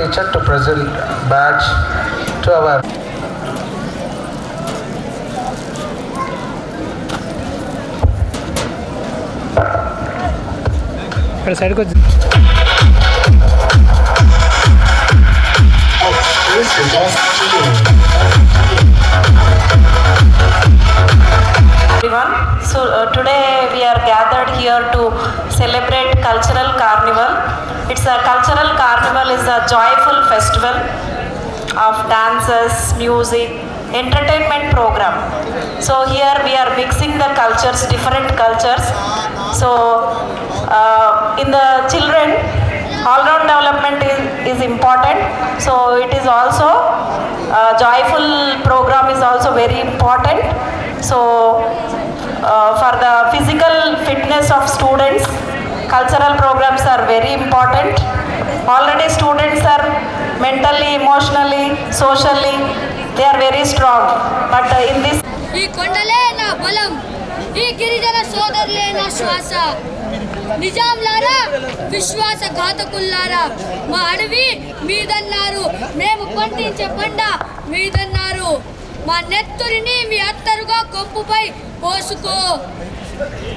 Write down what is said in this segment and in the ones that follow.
teacher to present badge to our side ko everyone. So today we are gathered here to celebrate cultural carnival. It's a cultural carnival is a joyful festival of dances, music, entertainment program. So here we are mixing the cultures, different cultures. So in the children, all-round development is important. So it is also joyful program is also very important. So for the physical fitness of students, cultural programs are very important. Already students are mentally, emotionally, socially, they are very strong. But in this ఈ కొండలే నా బలం, ఈ గిరిజన సోదరులే నా శ్వాస. నిజాంలారా, విశ్వాసఘాతకుల్లారా, మా అడవి మీదన్నారు, మేము పండించే పంట మీదన్నారు. మా నెత్తురిని మీ అత్తరుగా కొప్పుపై పోసుకో.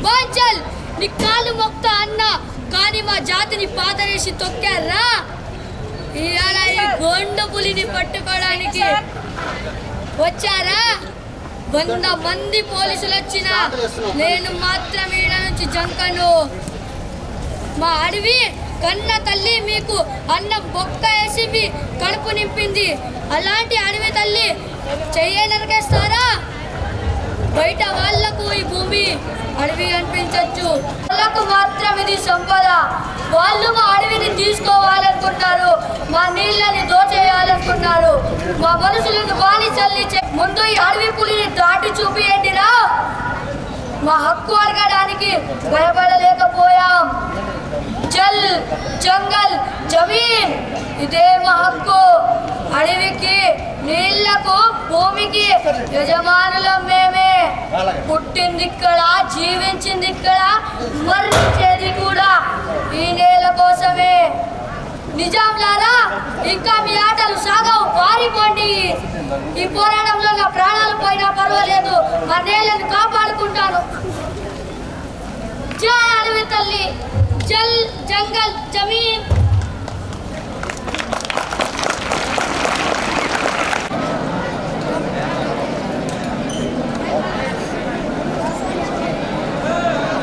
బాంచల్ నీ కాలు మొక్త అన్న, కానీ మా జాతిని పాతరేసి తొక్కారా. ఇవాళ ఈ గొండు పులిని పట్టుకోవడానికి వచ్చారా? 100 మంది పోలీసులు వచ్చినా నేను మాత్రం ఈడ నుంచి జంకను. మా అడవి కన్న తల్లి మీకు అన్నం బొక్క వేసి మీ కడుపు నింపింది. అలాంటి అడవి తల్లి చెయ్యి నరికేస్తారా? బయట వాళ్లకు ఈ భూమి అడవి అనిపించవచ్చు, వాళ్ళకు మాత్రం ఇది సంపద. వాళ్ళు మా అడవిని తీసుకోవాలనుకుంటారు, మా నీళ్ళని దోచేయాలనుకుంటారు, మా మనుషులను బానిసల్ని ముందు ఈ అడవి పులిని దాటి చూపియండిరా. మా హక్కు అడగడానికి భయపడలేకపోయాం. జల్, జంగల్, జమీన్ ఇదే మా హక్కు. అడవికి, నీళ్లకు, భూమికి యజమానులం మేమే. పుట్టింది ఇక్కడ, జీవించింది ఇక్కడ, మరణించేది కూడా ఈ నేల కోసమే. నిజాంలారా, ఇంకా మీ ఆటలు సాగవు, పారిపోండి. ఈ పోరాటంలో నా ప్రాణాలు పోయినా పర్వాలేదు, మా నేలను కాపాడుకుంటాను. జై అడవి తల్లి, జల్, జంగల్, జమీన్.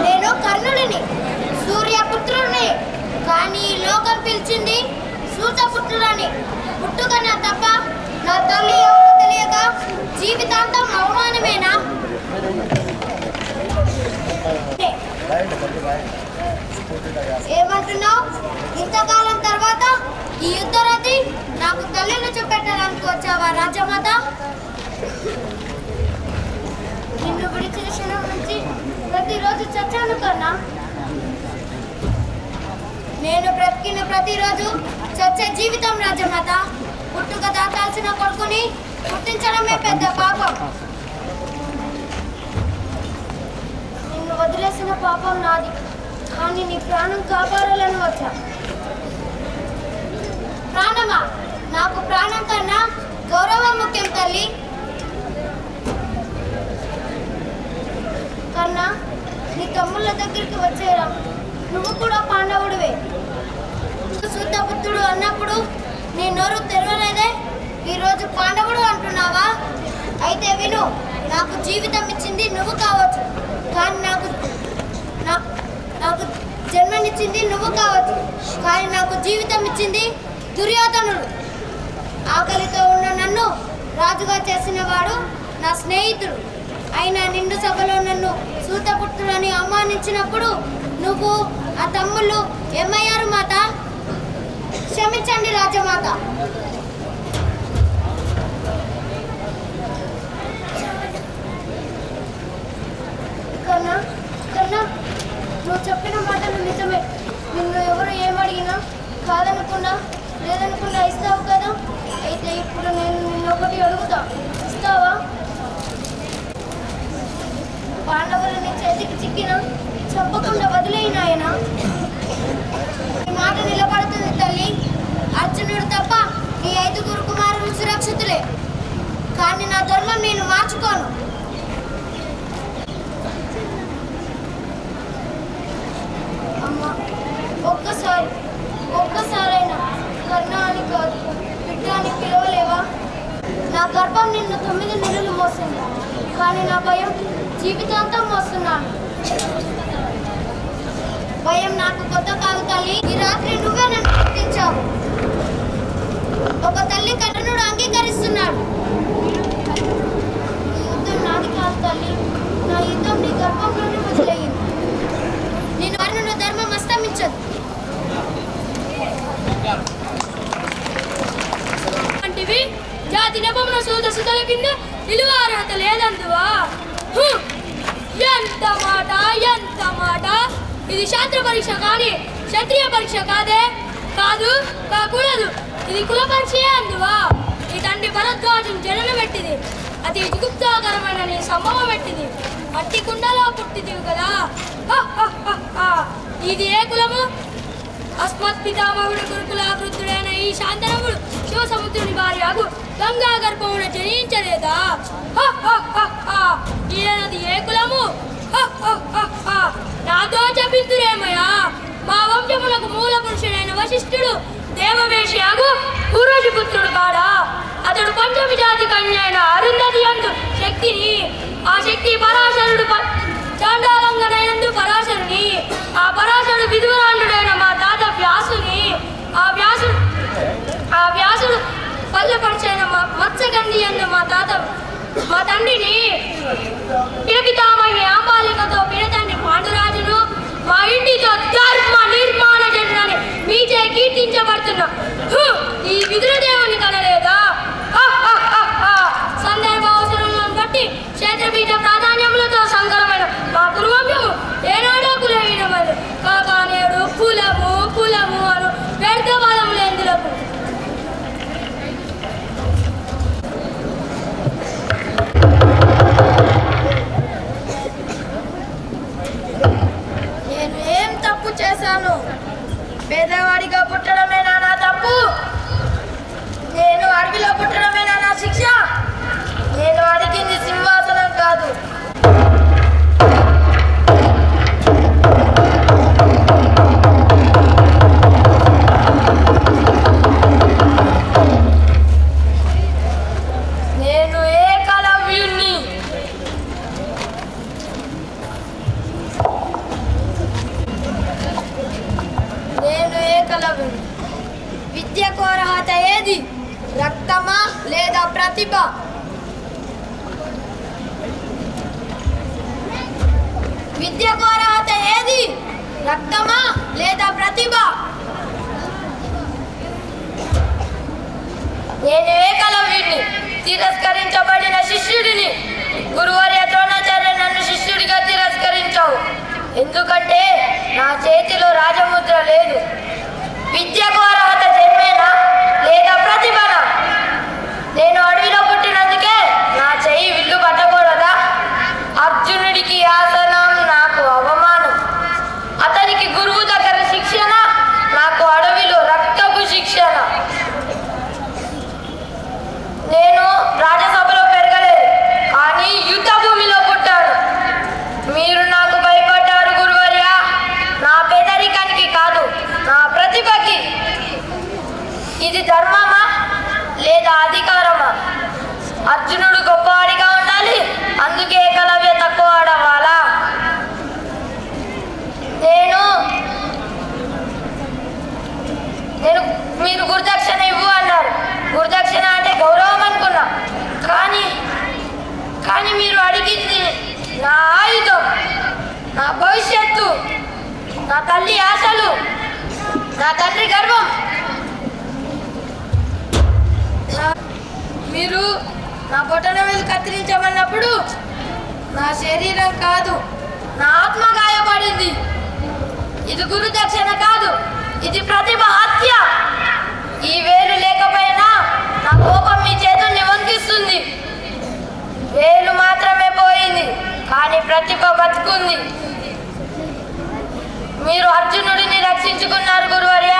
నేను కర్ణుడిని, సూర్యపుత్రుడిని, కానీ లోకం పిలిచింది సూతపుత్రుడని. పుట్టుకన్నా తప్ప నా తల్లి ఎవరో తెలియక జీవితాంతం అవమానమేనా? ఏమంటున్నావు? ఇంతకాలం తర్వాత ఈ యుద్ధరథి నాకు తల్లిని చూపెట్టడానికి వచ్చావా రాజమాత? నిన్ను విడిచిన క్షణం నుంచి ప్రతిరోజు చచ్చాను కన్నా. నేను బ్రతికిన ప్రతిరోజు చచ్చే జీవితం రాజమాత. పుట్టుక దాటాల్సిన కొడుకుని పుట్టించడమే పెద్ద పాపం. నిన్ను వదిలేసిన పాపం నాది, కానీ నీ ప్రాణం కాపాడాలని వచ్చా. ప్రాణమా? నాకు ప్రాణం కన్నా గౌరవం ముఖ్యం తల్లి. కన్నా, నీ తమ్ముళ్ళ దగ్గరికి వచ్చేరా, నువ్వు కూడా పాండవుడివే. సూతపుత్రుడు అన్నప్పుడు నీ నోరు తెరవలేదే, ఈరోజు పాండవుడు అంటున్నావా? అయితే విను, నాకు జీవితం ఇచ్చింది నువ్వు కావచ్చు, కానీ నాకు జన్మనిచ్చింది నువ్వు కావచ్చు, కానీ నాకు జీవితం ఇచ్చింది దుర్యోధనుడు. ఆకలితో ఉన్న నన్ను రాజుగా చేసిన వాడు నా స్నేహితుడు. అయినా నిండు సభలో నన్ను సూతపుత్రుడని అవమానించినప్పుడు నువ్వు, ఆ తమ్ముళ్ళు ఏమయ్యారు మాత? క్షమించండి రాజమాత. కన్నా, కన్నా, నువ్వు చెప్పిన మాటలు నిజమే. నిన్ను ఎవరు ఏమడిగినా కాదనుకున్నా లేదనుకున్నా ఇస్తావు కదా. అయితే ఇప్పుడు నేను నిన్నొకటి అడుగుతా, ఇస్తావా? పాండవులని చేతికి చిక్కిన చంపకుండా వదిలేయి నాయనా. ఈ మాట నిలబడుతుంది తల్లి. అర్జునుడు తప్ప నీ 5 కుమారులు సురక్షితులే. కానీ నా ధర్మం నేను మార్చుకోను. అమ్మా, ఒక్కసారైనా కర్ణ అని కాదు, బిడ్డ అని పిలవలేవా? నా గర్భం నిన్ను 9 నెలలు మోసింది, కానీ నా భయం జీవితాంతం మోస్తున్నాను. భయం నాకు కొత్త కాదు తల్లి. ఈ రాత్రి నువ్వే నన్ను గుర్తించావు. ఒక తల్లి కర్ణుడు అంగీకరిస్తున్నాడు. ఈ యుద్ధం నాది కాదు తల్లి, నా యుద్ధం నీ గర్భంలోనే మొదలయ్యింది. నేను కర్ణుని ధర్మం అస్తమించదు. వంటివి జాతి నెపమున సూత సుతల కింద నిలువ అర్హత లేదందువా? ఎంత మాట, ఎంత మాట! ఇది శాస్త్ర పరీక్ష కానీ క్షత్రియ పరీక్ష కాదే. కాదు, కాకూడదు. ఇది కుల పరీక్షయే అందువా? నీ తండ్రి భరద్వాజుని జననం పెట్టింది, అతి జుగుప్తాకరమైన నీ సంభవం పెట్టింది. అట్టి కుండలో పుట్టిదివి కదా. ఇది ఏ కులము? అస్మత్ పితామహుడు గురుకులాకృతుడైన ఈ శాంతనముడు శివసముద్రుని భార్యకు గంగా గర్భమున జనించలేదా? ఈయనది ఏ కులము? నాతో చెప్పింతురేమయ్యా. మా వంశములకు మూల పురుషుడైన వశిష్ఠుడు దేవవేషయాగు పూర్వజి పుత్రుడు కాడా? అతడు పంచమి జాతి కన్య అయిన అరుంధతి యందు శక్తిని, ఆ శక్తి పరాశరుడు చాండాలంగనయందు పరాశరుని, ఆ పరాశరుడు విధురాండుడైన మా తాత వ్యాసుని, ఆ వ్యాసుడు పల్లెపరిచైన మత్స్యగంధి యందు మా తండ్రిని, పిడపితామహి ఆంబాలికతో పిడతండ్రి పాండురాజును, మా ఇంటితో ధర్మ నిర్మాణ జన్మని మీచే కీర్తించబడుతున్నా ఈ విదురదేవుని కనలేదా? సందర్భ అవసరాలను బట్టి క్షేత్రబీజ ప్రాధాన్యములతో సంకరమైన మా కురువంశము ఏనాడో కులహీనమైనది కాగా నేడు కులము కులము అను వ్యర్థవాదములు ఎందులకు? నేను ఏం తప్పు చేశాను? పేదవాడిగా పుట్టడమేనా నా తప్పు? నేను అడవిలో పుట్టడమేనా నా శిక్ష? నేను అడిగింది సింహాసనం కాదు, నేను ఏకలవ్యుణ్ణి. నేను ఏకలవ్యుణ్ణి. విద్యకు అర్హత ఏది? రక్తమా లేదా ప్రతిభ? విద్యకు అర్హత ఏది? రక్తమా లేదా ప్రతిభ? నేను ఏకలవ్యుడిని, తిరస్కరించబడిన శిష్యుడిని. గురువర్య ద్రోణాచార్య నన్ను శిష్యుడిగా తిరస్కరించావు. ఎందుకంటే నా చేతిలో రాజముద్ర లేదు. విద్యకు అర్హత జన్మేనా లేదా ప్రతిభనా? నేను అడవిలో పుట్టినందుకే నా చెయ్యి విల్లు పట్టకూడదా? అర్జునుడికి ఆసనం, నాకు అవమానం. అతనికి గురువు దగ్గర శిక్షణ, నాకు అడవిలో రక్తపు శిక్షణ. నేను రాజసభలో పెరగలేదు, కానీ యుద్ధ భూమిలో పుట్టాను. మీరు నాకు భయపడ్డారు గురువర్య, నా పేదరికానికి కాదు, నా ప్రతిభకి. ఇది ధర్మమా లేదా అధికారమా? అర్జునుడు గొప్పవాడిగా ఉండాలి, అందుకే ఏకలవ్య తక్కువ ఆడవాలా? నేను మీరు గురుదక్షిణ ఇవ్వు అన్నారు. గురుదక్షిణ అంటే గౌరవం అనుకున్నా, కానీ మీరు అడిగింది నా ఆయుధం, నా భవిష్యత్తు, నా తల్లి ఆశలు, నా తండ్రి గర్వం. మీరు నా బొటన వేలు కత్తిరించమన్నప్పుడు నా శరీరం కాదు, నా ఆత్మ గాయపడింది. ఇది గురుదక్షిణ కాదు, ఇది ప్రతిభ హత్య. ఈ వేలు లేకపోయినా నా కోపం మీ చేతుల్ని వణికిస్తుంది. వేలు మాత్రమే పోయింది, కానీ ప్రతిభ బతుకుంది. మీరు అర్జునుడిని రక్షించుకున్నారు గురువర్య,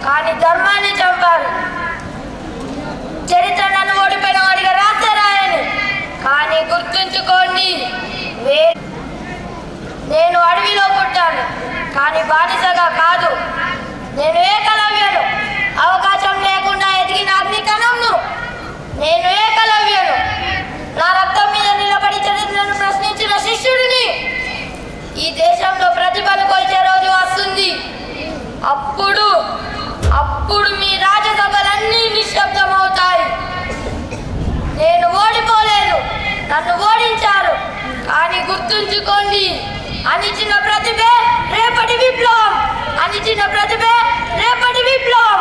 కానీ ధర్మాన్ని చంపారు. చెప్పారు. చరిత్ర నన్ను ఓడిపోయిన వాడిగా రాశారాయని. కానీ గుర్తుంచుకోండి, నేను అడవిలో పుట్టాను కానీ బానిసగా కాదు. నేను ఏకలవ్యను, అవకాశం లేకుండా ఎదిగిన అగ్నికణంను. నేను ఏకలవ్యను, నా రక్తం మీద నిలబడి చరిత్రను ప్రశ్నించిన శిష్యుడిని. ఈ దేశంలో ప్రతిభను కొలిచే రోజు వస్తుంది. అప్పుడు మీ రాజసభలన్నీ నిశ్శబ్దమవుతాయి. నేను ఓడిపోలేదు, నన్ను ఓడించారు. కానీ గుర్తుంచుకోండి, అణిచిన ప్రతిభే రేపటి విప్లవం. అణిచిన ప్రతిభే రేపటి విప్లవం.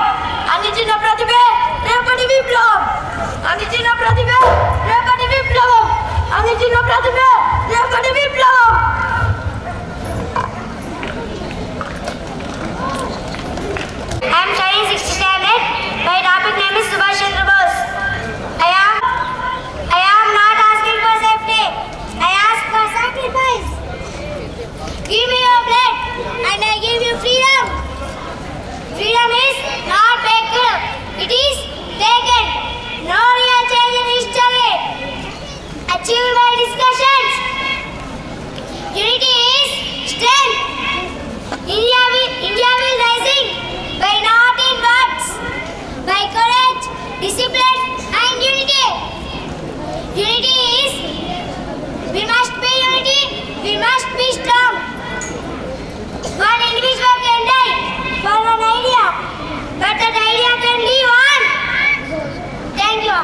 అణిచిన ప్రతిభే రేపటి విప్లవం. అణిచిన ప్రతిభే రేపటి విప్లవం. అణిచిన ప్రతిభే రేపటి విప్లవం. I am studying 6th standard. My topic name is Subhash Chandra Bose. I am not asking for safety. I ask for sacrifice. Give me your blood and I give you freedom. Freedom is not taken, it is taken. No real change in history achieved by discussions. Unity is strength. India will rising by not in words, by courage, discipline and unity. Unity is, we must be unity, we must be strong. One individual can die for an idea, but that idea can live on. Thank you.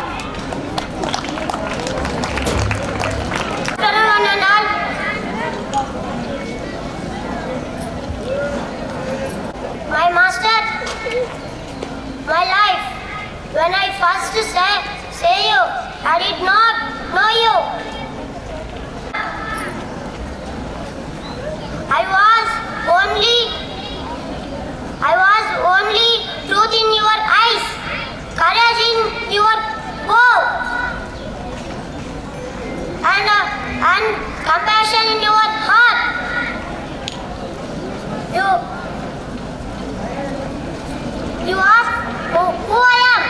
One and all. My master, my life, when I first say you, I did not know you. I was only truth in your eyes, courage in your bow, and compassion in your heart. You ask who I am.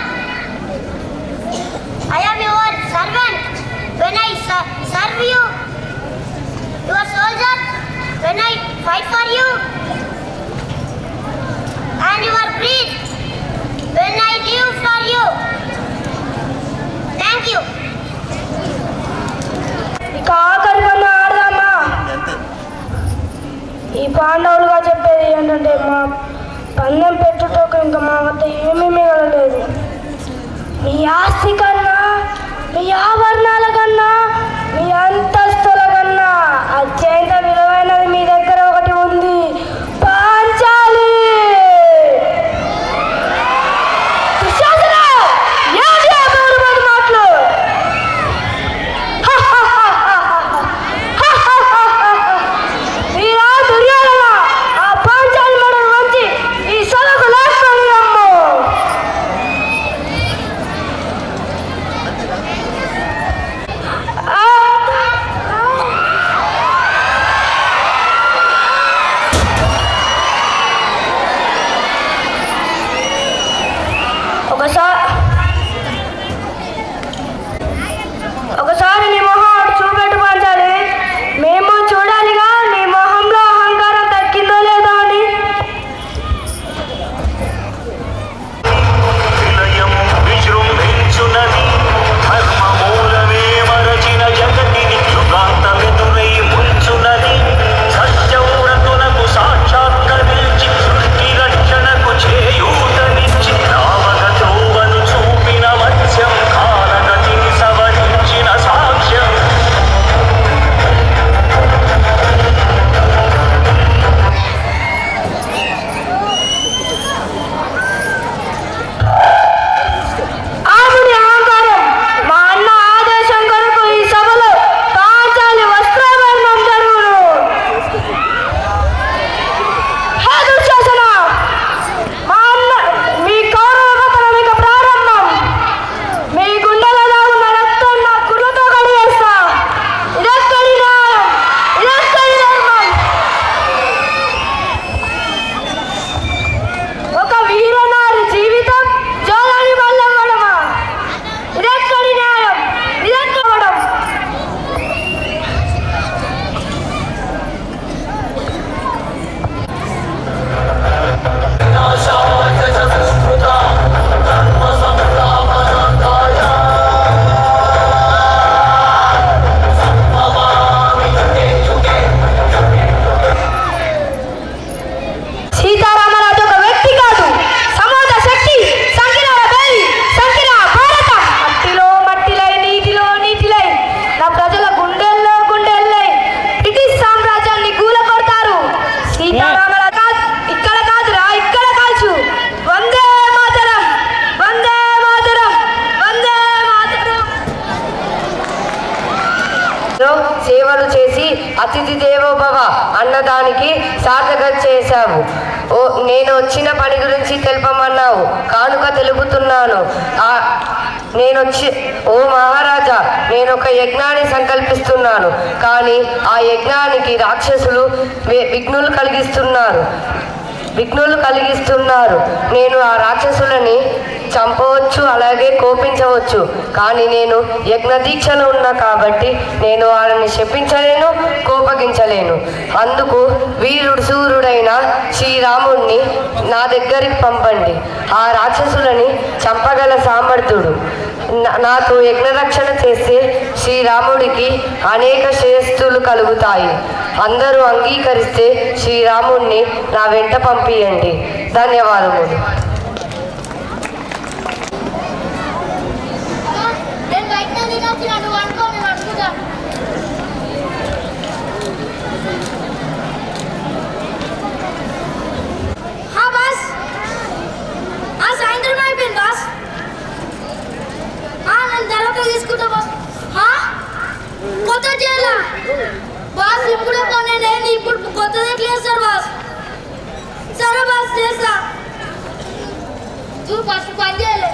I am your servant when I serve you, your soldier when I fight for you, and your breath when I live for you. Thank you. ఆఖరి పన్ను ఆడదామా? ఈ పాండవులుగా చెప్పేది ఏంటంటే, మా పందెం పెట్టుటకు ఇంకా మా వద్ద ఏమీ మిగలలేదు. మీ ఆస్తి కన్నా, మీ ఆభరణాల కన్నా, మీ అంతస్తుల కన్నా అత్యంత విలువైనది మీ దగ్గర ఒకటి ఉంది, పాంచాలి. మాటలు మీరా దుర్యోధన, ఆ పాంచాలి మడను వంచి ఈ సభకు లాక్కొని రమ్ము. సేవలు చేసి అతిథి దేవోభవ అన్నదానికి సార్థకం చేశావు. నేను వచ్చిన పని గురించి తెలుపమన్నావు, కానుక తెలుపుతున్నాను. ఓ మహారాజా, నేను ఒక యజ్ఞాన్ని సంకల్పిస్తున్నాను, కానీ ఆ యజ్ఞానికి రాక్షసులు విఘ్నులు కలిగిస్తున్నారు. నేను ఆ రాక్షసులని చంపవచ్చు, అలాగే కోపించవచ్చు, కానీ నేను యజ్ఞ దీక్షలో ఉన్నా కాబట్టి నేను వాళ్ళని శపించలేను, కోపగించలేను. అందుకు వీరుడు సూర్యుడైన శ్రీరాముణ్ణి నా దగ్గరికి పంపండి. ఆ రాక్షసులని చంపగల సామర్థ్యుడు. నాతో యజ్ఞరక్షణ చేస్తే శ్రీరాముడికి అనేక శ్రేయస్సులు కలుగుతాయి. అందరూ అంగీకరిస్తే శ్రీరాముణ్ణి నా వెంట పంపియండి. ధన్యవాదములు. సాయంత్రం అయిపోయింది బాస్. తర్వాత తీసుకుంటా బాస్. కొత్త చేయాలా బాస్? ఇప్పుడే పని ఇప్పుడు కొత్తది ఎట్లా చేస్తారు బాస్? సరే బాస్ చేస్తా. నువ్వు ఫస్ట్ పని చేయలే.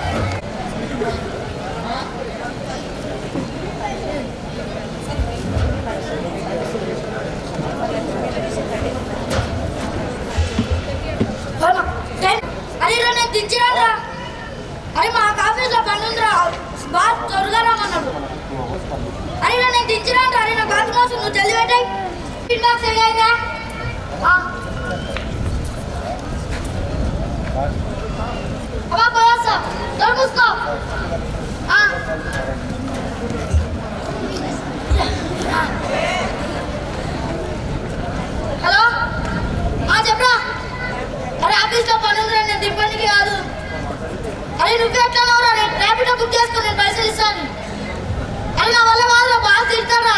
అరే నేను దించిరారా. అరే మా ఆఫీస్లో పని ఉందిరా, బాస్ త్వరగా రమ్మన్నాడు. అరే నేను దించిరాంట. అరే నా బాత్ కోసం నువ్వు జల్ది పెట్టాయి. ఫీడ్బాక్స్ అయ్యాయిగా అమ్మా పోయా దొరుకుసుకో. హలో చెప్పరా. అరే ఆఫీస్లో పని ఉందిరా, నేను దింపడానికి కాదు. అరే నువ్వు ఎట్లా ఉన్నావురా? నేను ర్యాపిడో బుక్ చేసుకో, నేను పైసలు ఇస్తాను. అరే నా వల్ల మాత్రం బాగా తిడతారా?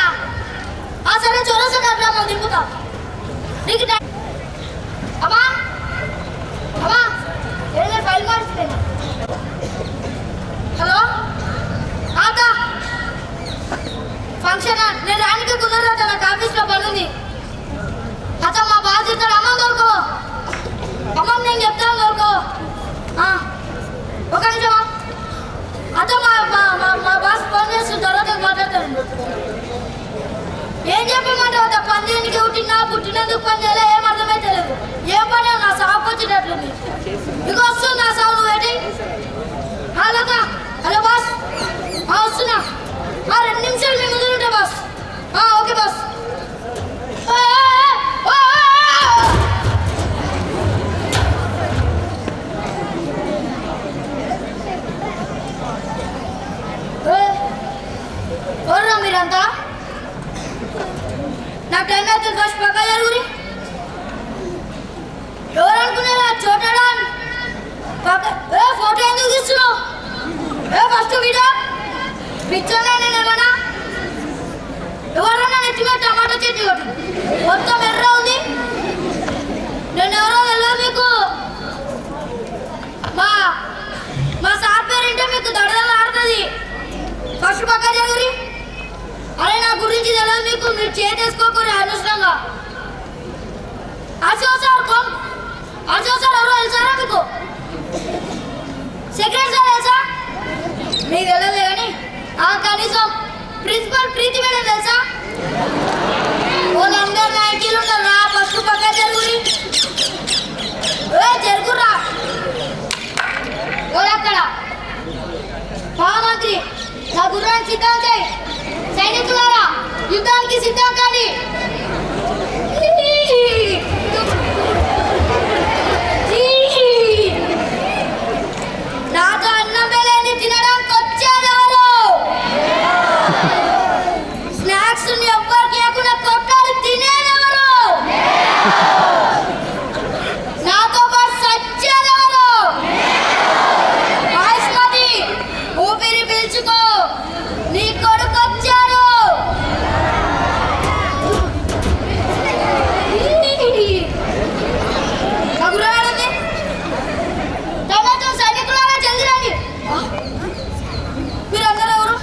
సరే చొరసా కట్రా, మనం దింపుతాం. నీకు అమ్మా అమ్మా ఏదైనా ఫైల్ మార్చిపోయినా. హలో ఫంక్షన్ నేను రానికి కుదరదు, నాకు ఆఫీస్లో పని ఉంది. అత మా బాగా తిడతాడు. అమ్మ దొరుకో, అమ్మ నేను చెప్తాను దొరుకో. ఒక నిమిషం అత మా బాస్ ఫోన్ చేస్తుంది, తర్వాత మాట్లాడతాను. ఏం చెప్పమంటావు? పని దేనికి పుట్టినందుకు పని చేయాలి, ఏం అర్థమైతే లేదు. ఏ పని నా సాగు వచ్చేటట్లుంది. ఇక వస్తుంది నా సాగు. నువ్వు ఏంటి? హలో హలో బాస్, వస్తున్నా. 2 నిమిషాలు మీ ముందు ఉంటా బాస్. Okay boss. ఎవరురా మీరంతా? నాకు టైం అయితే ఫస్ట్ పక్క జరుగురి. ఎవరు అనుకునేలా చోటడా ఫోటో ఎందుకు తీస్తున్నావు? ఫస్ట్ వీడియో పిక్చర్లో నేను ఏమన్నా ఎవరన్నా నెత్తిగా టమాటో చెట్టు కొట్టు మొత్తం ఎర్ర ఉంది. నేను ఎవరో తెలియదు మీకు. మా సార్ పేరింటే మీకు దడదలు ఆడుతుంది. ఫస్ట్ పక్క జరుగురి. అరే నా గురించి తెలియదు మీకు, మీరు చేసేసుకోకూరి అనవసరంగా. అశోక్ సార్ ఎవరో తెలుసారా మీకు? సెక్రటరీ సార్ తెలుసా? మీకు తెలియదు కానీ కనీసం ప్రిన్సిపల్ ప్రీతి మేడం తెలుసా? వాళ్ళందరూ నాయకులు ఉన్నారా? ఫస్ట్ పక్క జరుగురి. జరుగురా అక్కడ మహామంత్రి నా గుర్రానికి సిద్ధం చేయి. సైనికులారా యుద్ధానికి సిద్ధం కానీ. నాతో అన్నం వేలేని తినడానికి వచ్చేదారు. స్నాక్స్ ఎవ్వరికి లేకుండా కొట్టాలి తినేదెవరు? నాతో పాటు సచ్చేదెవరు? ఆయుష్మతి ఊపిరి పీల్చుకో, నీ కొడుకు వచ్చారు. టమాటో సైనికులారా జల్దిరండి. మీరందరూ ఎవరు?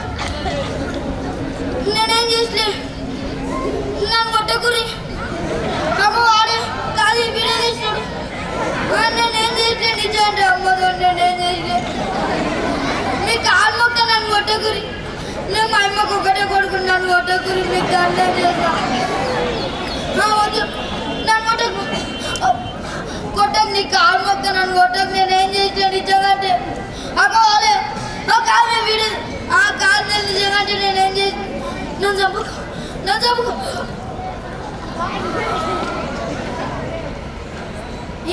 నేనేం చేసలే. కొట్టకురి అమ్మ వాడు కాదు వీడియో తీసినాడు నేనేం చేసిన నిజంటే అమ్మతో నేనేం చేసిన మీ కాలు మొక్క నన్ను కొట్టకురి నేను మా అమ్మకు ఒకటే కొడుకుని నన్ను కొట్టకురి మీకు దండం చేసా నన్ను కొట్టకు నీ కాలు మొక్క నన్ను కొట్టకు నేనేం చేసిన నిజంటే అమ్మ వాళ్ళే కాదు వీడియో ఆ కాదు నేను నిజంటే నేనేం చేసిన నన్ను చంపుకో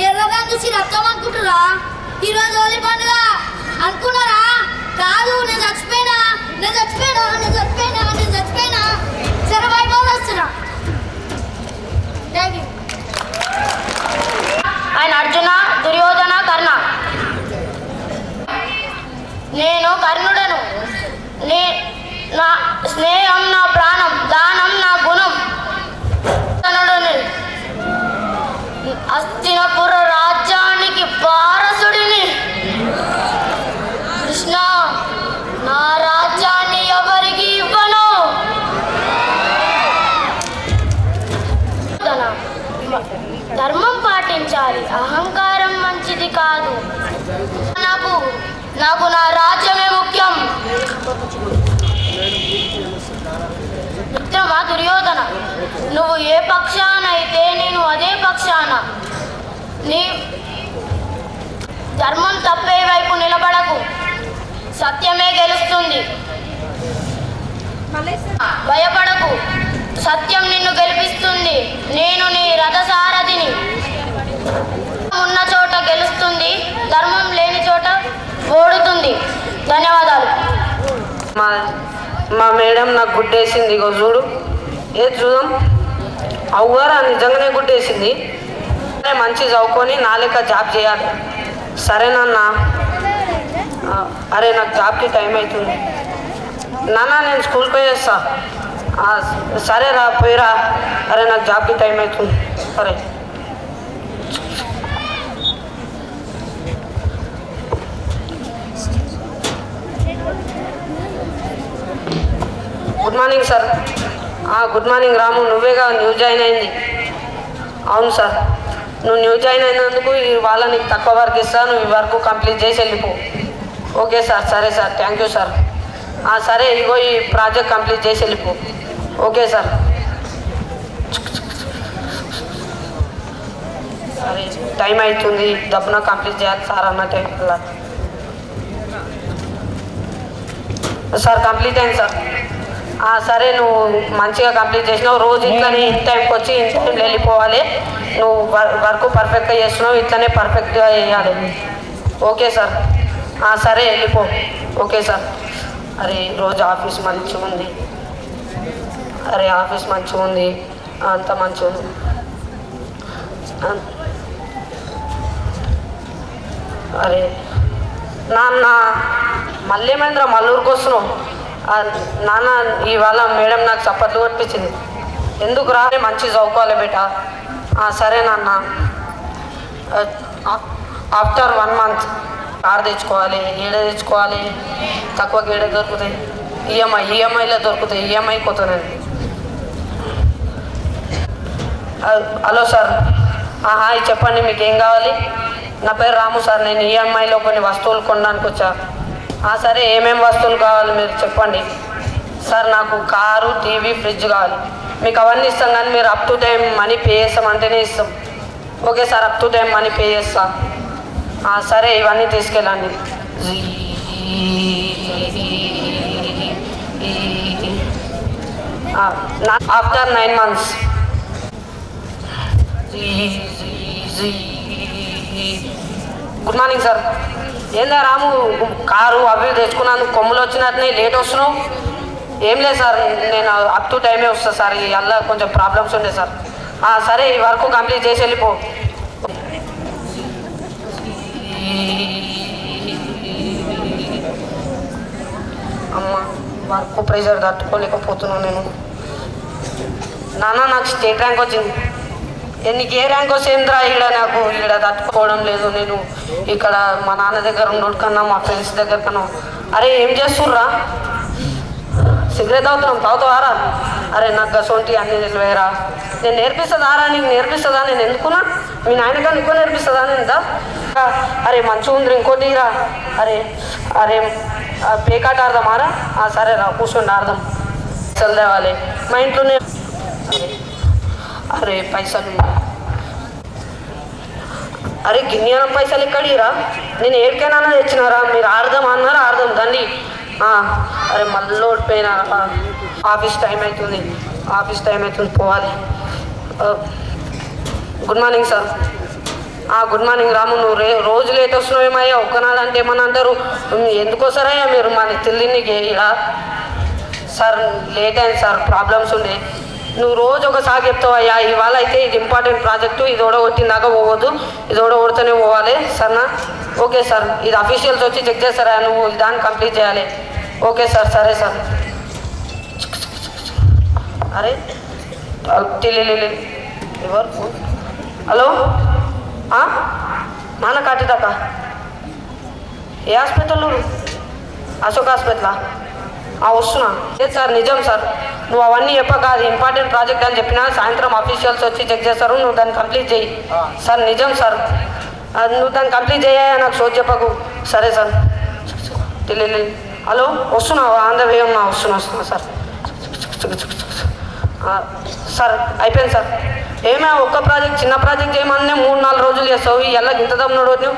ఎర్రగా చూసి రక్తం అనుకుంటురా ఈరోజు హోలీ పండుగ అనుకున్నారా కాదు నేను చచ్చిపోయినా సరే బయట వస్తున్నా థ్యాంక్ యూ ఆయన అర్జున దుర్యోధన కర్ణ నేను కర్ణుడను నా స్నేహం నా ప్రాణం దానం నా గుణం హస్తినపుర రాజ్యానికి వారసుడిని కృష్ణ నా రాజ్యాన్ని ఎవరికి ఇవ్వను ధర్మం పాటించాలి అహంకారం మంచిది కాదు నాకు నా రాజ్యమే ముఖ్యం మిత్రమా దుర్యోధన నువ్వు ఏ పక్షానైతే నేను అదే పక్షాన నీ ధర్మం తప్పే వైపు నిలబడకు సత్యమే గెలుస్తుంది భయపడకు సత్యం నిన్ను గెలిపిస్తుంది నేను నీ రథసారథిని ఉన్న చోట గెలుస్తుంది ధర్మం లేని చోట ఓడుతుంది ధన్యవాదాలు మా మేడం నాకు గుడ్డేసింది ఇగో చూడు చూద్దాం అవుగారా నిజంగానే గుడ్డేసింది మంచి చదువుకొని నా లెక్క జాబ్ చేయాలి సరేనన్నా అరే నాకు జాబ్కి టైం అవుతుంది నాన్న నేను స్కూల్కి పోయేస్తా సరేరా పోయిరా అరే నాకు జాబ్కి టైం అవుతుంది సరే good morning sir good morning Ramu నువ్వేగా న్యూ జాయిన్ అయింది అవును సార్ నువ్వు న్యూ జాయిన్ అయినందుకు ఇవాళ నీకు తక్కువ వర్క్ ఇస్తా నువ్వు ఈ వర్క్ కంప్లీట్ చేసి వెళ్ళిపో ఓకే సార్ సరే సార్ థ్యాంక్ యూ సార్ సరే ఇగో ఈ ప్రాజెక్ట్ కంప్లీట్ చేసి వెళ్ళిపో ఓకే సార్ సరే టైం అవుతుంది దప్పున కంప్లీట్ చేయాలి సార్ అన్న టైం సార్ కంప్లీట్ అయింది సార్ సరే నువ్వు మంచిగా కంప్లీట్ చేసినావు రోజు ఇట్లనే ఇన్ టైంకి వచ్చి ఇన్ టైంలో వెళ్ళిపోవాలి నువ్వు వర్క్ పర్ఫెక్ట్గా చేస్తున్నావు ఇట్లనే పర్ఫెక్ట్గా చేయాలి ఓకే సార్ సరే వెళ్ళిపో ఓకే సార్ అరే రోజు ఆఫీస్ మంచిగా ఉంది అరే ఆఫీస్ మంచిగా ఉంది అంత మంచిగా ఉంది అరే నాన్న మళ్ళీ ఏమైందిరా మల్లూరుకి వస్తున్నావు నాన్న ఇవాళ మేడం నాకు చప్పట్లు కొట్టించింది ఎందుకు రా మంచి చదువుకోవాలి బేటా సరే నాన్న ఆఫ్టర్ 1 month కార్ తెచ్చుకోవాలి ఏడ తెచ్చుకోవాలి తక్కువకి ఏడ దొరుకుతాయి ఈఎంఐలో దొరుకుతాయి ఈఎంఐ పోతున్నాయి హలో సార్ హాయ్ చెప్పండి మీకు ఏం కావాలి నా పేరు రాము సార్ నేను ఈఎంఐలో కొన్ని వస్తువులు కొనడానికి వచ్చా సరే ఏమేమి వస్తువులు కావాలి మీరు చెప్పండి సార్ నాకు కారు టీవీ ఫ్రిడ్జ్ కావాలి మీకు అవన్నీ ఇస్తాం కానీ మీరు up to time money pay చేస్తామంటేనే ఇస్తాం okay sir up to time money pay చేస్తా సరే ఇవన్నీ తీసుకెళ్ళండి after 9 months good morning sir ఏందా రాము కారు అవి తెచ్చుకున్నందుకు కొమ్ములు వచ్చినట్టునే లేట్ వస్తున్నావు ఏం లేదు సార్ నేను అప్ టు టైమే వస్తా సార్ అలా కొంచెం ప్రాబ్లమ్స్ ఉండే సార్ సరే ఈ వర్క్ కంప్లీట్ చేసి వెళ్ళిపో అమ్మ వర్క్ ప్రెషర్ తట్టుకోలేకపోతున్నాను నేను నాన్న నాకు స్టేట్ ర్యాంక్ వచ్చింది నీకు ఏ ర్యాంక్ వస్తుందిరా నాకు తట్టుకోవడం లేదు నేను ఇక్కడ మా నాన్న దగ్గర ఉన్నోడు కన్నా మా ఫ్రెండ్స్ దగ్గర కన్నా అరే ఏం చేస్తుర్రా సిగరెట్ తాగుతున్నాం తాగుతావారా అరే నాకు గసోంటి అన్ని తెలివేరా, నేను నేర్పిస్తుందారా, నీకు నేర్పిస్తుందా, నేను ఎందుకున్నా మీ నాయనగా నీకు నేర్పిస్తుందా నేను దా. అరే మంచిగా ఉంది ఇంకోటి రా, అరే అరే పేకాట ఆడదామారా, సరే రా కూర్చోండి ఆడదాం, పైసలు తేవాలి మా ఇంట్లోనే. అరే పైసలు, అరే గిన్నె పైసలు ఎక్కడిరా, నేను ఏడికైనా తెచ్చినారా, మీరు ఆడదాం అన్నారా ఆడదాం దండి. అరే మళ్ళీ ఓడిపోయినా, ఆఫీస్ టైం అవుతుంది పోవాలి. Good morning sir. Good morning Ramu, నువ్వు రోజు లేట్ వస్తున్నావేమయ్యా, ఒక్కనాడు అంటే ఏమన్నా అంటారు, ఎందుకు వస్తారయ్యా మీరు మన తెలియనికి ఇలా. సార్ లేట్ అయింది సార్, ప్రాబ్లమ్స్ ఉండే. నువ్వు రోజు ఒకసారి చెప్తావయ్యా, ఇవాళ అయితే ఇది ఇంపార్టెంట్ ప్రాజెక్టు, ఇది ఓడగొట్టిందాకా పోవద్దు, ఇది ఓడగొడితేనే పోవాలి సరేనా. ఓకే సార్, ఇది అఫీషియల్స్ వచ్చి చెక్ చేస్తారా, నువ్వు దాన్ని కంప్లీట్ చేయాలి. ఓకే సార్, సరే సార్. అరే ఎవరు ఫోన్? హలో నాన్న కాటిదాకా ఏ హాస్పిటల్? అశోక్ హాస్పిటలా? వస్తున్నా. లేదు సార్, నిజం సార్, నువ్వు అవన్నీ చెప్పక అది ఇంపార్టెంట్ ప్రాజెక్ట్ అని చెప్పినా సాయంత్రం అఫీషియల్స్ వచ్చి చెక్ చేస్తారు, నువ్వు దాన్ని కంప్లీట్ చేయి సార్. నిజం సార్, నువ్వు దాన్ని కంప్లీట్ చేయ, నాకు షో చెప్పకు. సరే సార్. హలో వస్తున్నావా? ఆన్ ద వే ఉన్నా, వస్తున్నా సార్. సార్ అయిపోయింది సార్. ఏమే ఒక్క ప్రాజెక్ట్, చిన్న ప్రాజెక్ట్ చేయమని 3-4 రోజులు చేస్తావు, ఎలా ఇంత దమ్ముడు నువ్వు.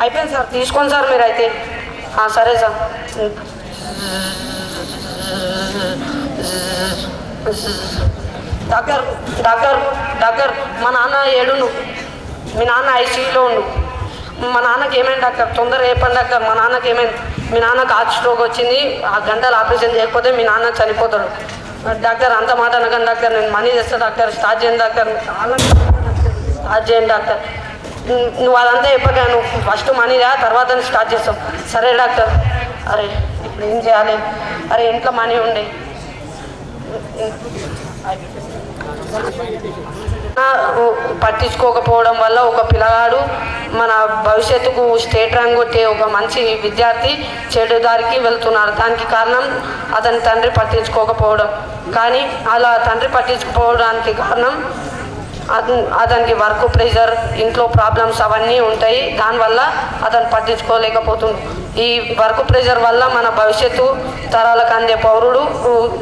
అయిపోయింది సార్, తీసుకోండి సార్ మీరు అయితే. సరే సార్. డాక్టర్ డాక్టర్ డాక్టర్ మా నాన్న ఏడును, మీ నాన్న ఐసీయూలో ఉండు. మా నాన్నకి ఏమైంది డాక్టర్, తొందరగా చెప్పండి డాక్టర్, మా నాన్నకి ఏమైంది. మీ నాన్నకి హార్ట్ స్ట్రోక్ వచ్చింది, ఆ గంటలు ఆపరేషన్ చేయకపోతే మీ నాన్న చనిపోతాడు. డాక్టర్ అంత మాట అనకండి డాక్టర్, నేను మనీ తెస్తాను డాక్టర్, స్టార్ట్ చేయండి డాక్టర్, స్టార్ట్ చేయండి డాక్టర్. నువ్వు అదంతా చెప్పక, నువ్వు ఫస్ట్ మనీ తర్వాత స్టార్ట్ చేస్తావు. సరే డాక్టర్. అరే ఇప్పుడు ఏం చేయాలి? అరే ఇంట్లో మనీ ఉండే, పట్టించుకోకపోవడం వల్ల ఒక పిల్లగాడు మన భవిష్యత్తుకు స్టేట్ ర్యాంక్ కొట్టే ఒక మంచి విద్యార్థి చెడు దారికి వెళ్తున్నాడు. దానికి కారణం అతని తండ్రి పట్టించుకోకపోవడం. కానీ అలా తండ్రి పట్టించుకోవడానికి కారణం అతనికి వర్క్ ప్రెషర్, ఇంట్లో ప్రాబ్లమ్స్ అవన్నీ ఉంటాయి. దానివల్ల అతను పట్టించుకోలేకపోతుంది. ఈ వర్క్ ప్రెషర్ వల్ల మన భవిష్యత్తు తరాలకు అందే పౌరుడు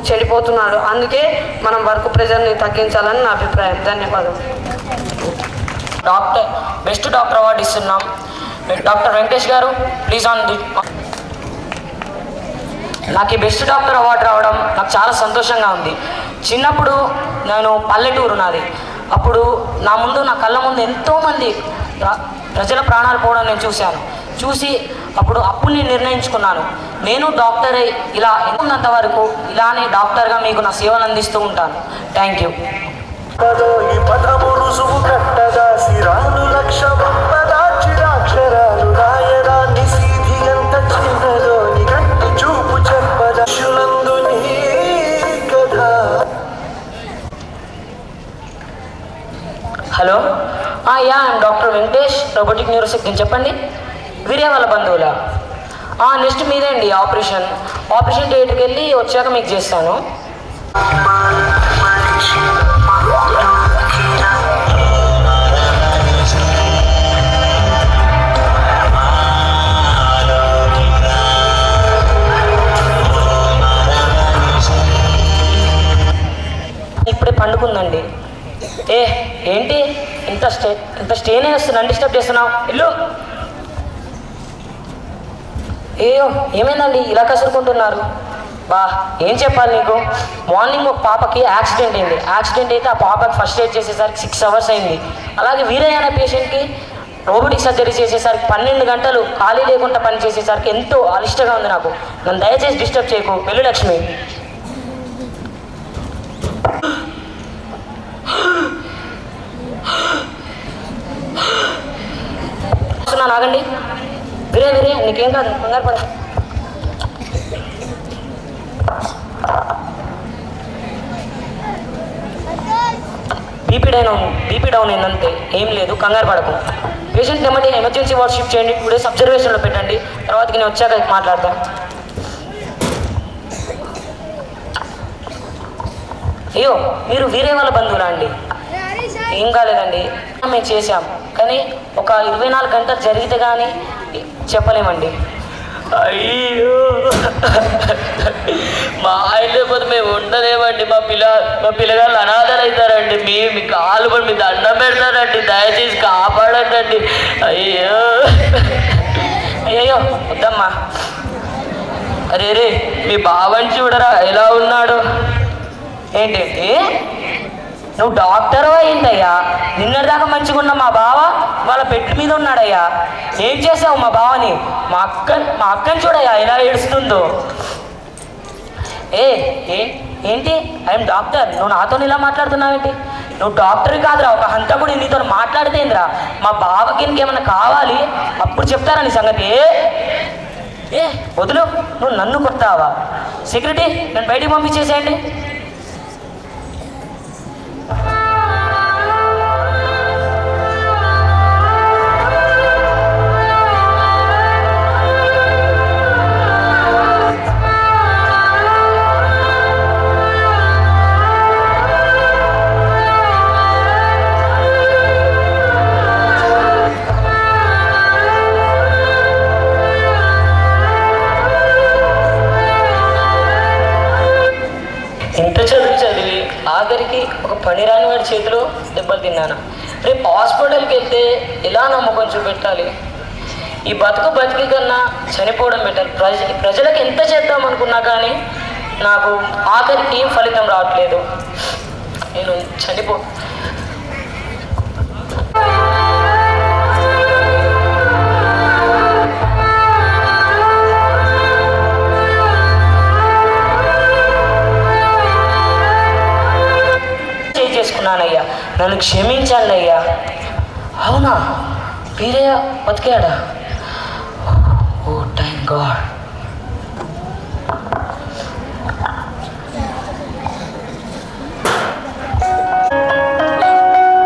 చెడిపోతున్నాడు. అందుకే మనం వర్క్ ప్రెషర్ని తగ్గించాలని నా అభిప్రాయం. ధన్యవాదాలు. బెస్ట్ డాక్టర్ అవార్డు ఇస్తున్నాం. డాక్టర్ వెంకటేష్ గారు ప్లీజ్ ఆన్ ది. నాకు ఈ బెస్ట్ డాక్టర్ అవార్డు రావడం నాకు చాలా సంతోషంగా ఉంది. చిన్నప్పుడు నేను పల్లెటూరు నాది. అప్పుడు నా కళ్ళ ముందు ఎంతోమంది ప్రజల ప్రాణాలు పోవడం నేను చూసి అప్పుడు నేను నిర్ణయించుకున్నాను, నేను డాక్టర్ ఇలా ఉన్నంత వరకు ఇలానే డాక్టర్గా మీకు నా సేవలు అందిస్తూ ఉంటాను. Thank you. Hello, yeah I'm doctor Venkatesh, robotic neurosurgeon. చెప్పండి. వీరే వాళ్ళ బంధువులా? నెక్స్ట్ మీదే అండి ఆపరేషన్ డేట్కి వెళ్ళి వచ్చాక మీకు చేస్తాను. ఇప్పుడే పండుకుందండి. ఏంటి ఇంత స్టేనే వస్తున్నాను, డిస్టర్బ్ చేస్తున్నావు? ఇల్లు ఏమైందండి ఇలా కసురుకుంటున్నారు? ఏం చెప్పాలి నీకు? మార్నింగ్ ఒక పాపకి యాక్సిడెంట్ అయింది. యాక్సిడెంట్ అయితే ఆ పాపకి ఫస్ట్ ఎయిడ్ చేసేసరికి 6 hours అయింది. అలాగే వీరయ్య అనే పేషెంట్కి రోబోటిక్ సర్జరీ చేసేసరికి 12 గంటలు ఖాళీ లేకుండా పని చేసేసరికి ఎంతో అలిష్టంగా ఉంది నాకు. నన్ను దయచేసి డిస్టర్బ్ చేయకు. వెళ్ళు లక్ష్మి. ఆగండి. వీరే నీకేం కాదు, కంగారు పడ. బీపీ డౌన్ అయిందంతే, ఏం లేదు, కంగారు పడకు. పేషెంట్ నెమ్మది ఎమర్జెన్సీ వార్డ్ షిఫ్ట్ చేయండి. 2 days అబ్జర్వేషన్లో పెట్టండి. తర్వాతకి నేను వచ్చాక మాట్లాడతాను. అయ్యో మీరు వేరే వాళ్ళ బంధువులా అండి? ఏం కాలేదండి, మేము చేసాం, కానీ ఒక 24 గంటలు జరిగితే కానీ చెప్పలేమండి. అయ్యో మా ఆయన లేకపోతే మేము ఉండలేమండి. మా పిల్లగాళ్ళు అనాథలు అవుతారండి. మీ కాలు పడి మీ దండం పెడతారండి, దయచేసి కాపాడండి. అయ్యో అయ్యో వద్దమ్మా. అరే రే మీ బావని చూడరా ఎలా ఉన్నాడు. ఏంటంటే నువ్వు డాక్టర్ అయిందయ్యా, నిన్నటిదాకా మంచిగా ఉన్న మా బావ వాళ్ళ బెడ్ మీద ఉన్నాడయ్యా. ఏం చేసావు మా బావని? మా అక్కని చూడయ్యా ఎలా ఏడుస్తుందో. ఏంటి ఐఎమ్ డాక్టర్, నువ్వు నాతో ఇలా మాట్లాడుతున్నావేంటి? నువ్వు డాక్టర్ కాదురా, ఒక హంతకుడు నీతో మాట్లాడితేందిరా? మా బావకి ఇంకేమన్నా కావాలి అప్పుడు చెప్తారా నీ సంగతి. వదులు, నువ్వు నన్ను కొడతావా? సెక్యూరిటీ నన్ను బయటికి పంపించేసేయండి. ఇంత చదివి ఆఖరికి ఒక పనిరాని వాడి చేతిలో దెబ్బలు తిన్నాను. రేపు హాస్పిటల్కి వెళ్తే ఎలా నమ్మకం చూపెట్టాలి? ఈ బతికి కన్నా చనిపోవడం బెటర్. ప్రజలకు ఎంత చేద్దాం అనుకున్నా కానీ నాకు ఆఖరికి ఏం ఫలితం రావట్లేదు. నేను చేసుకున్నానయ్యా, నన్ను క్షమించండి అయ్యా. అవునా, వీరయ్య బతికాడా? ఓ థ్యాంక్ గాడ్.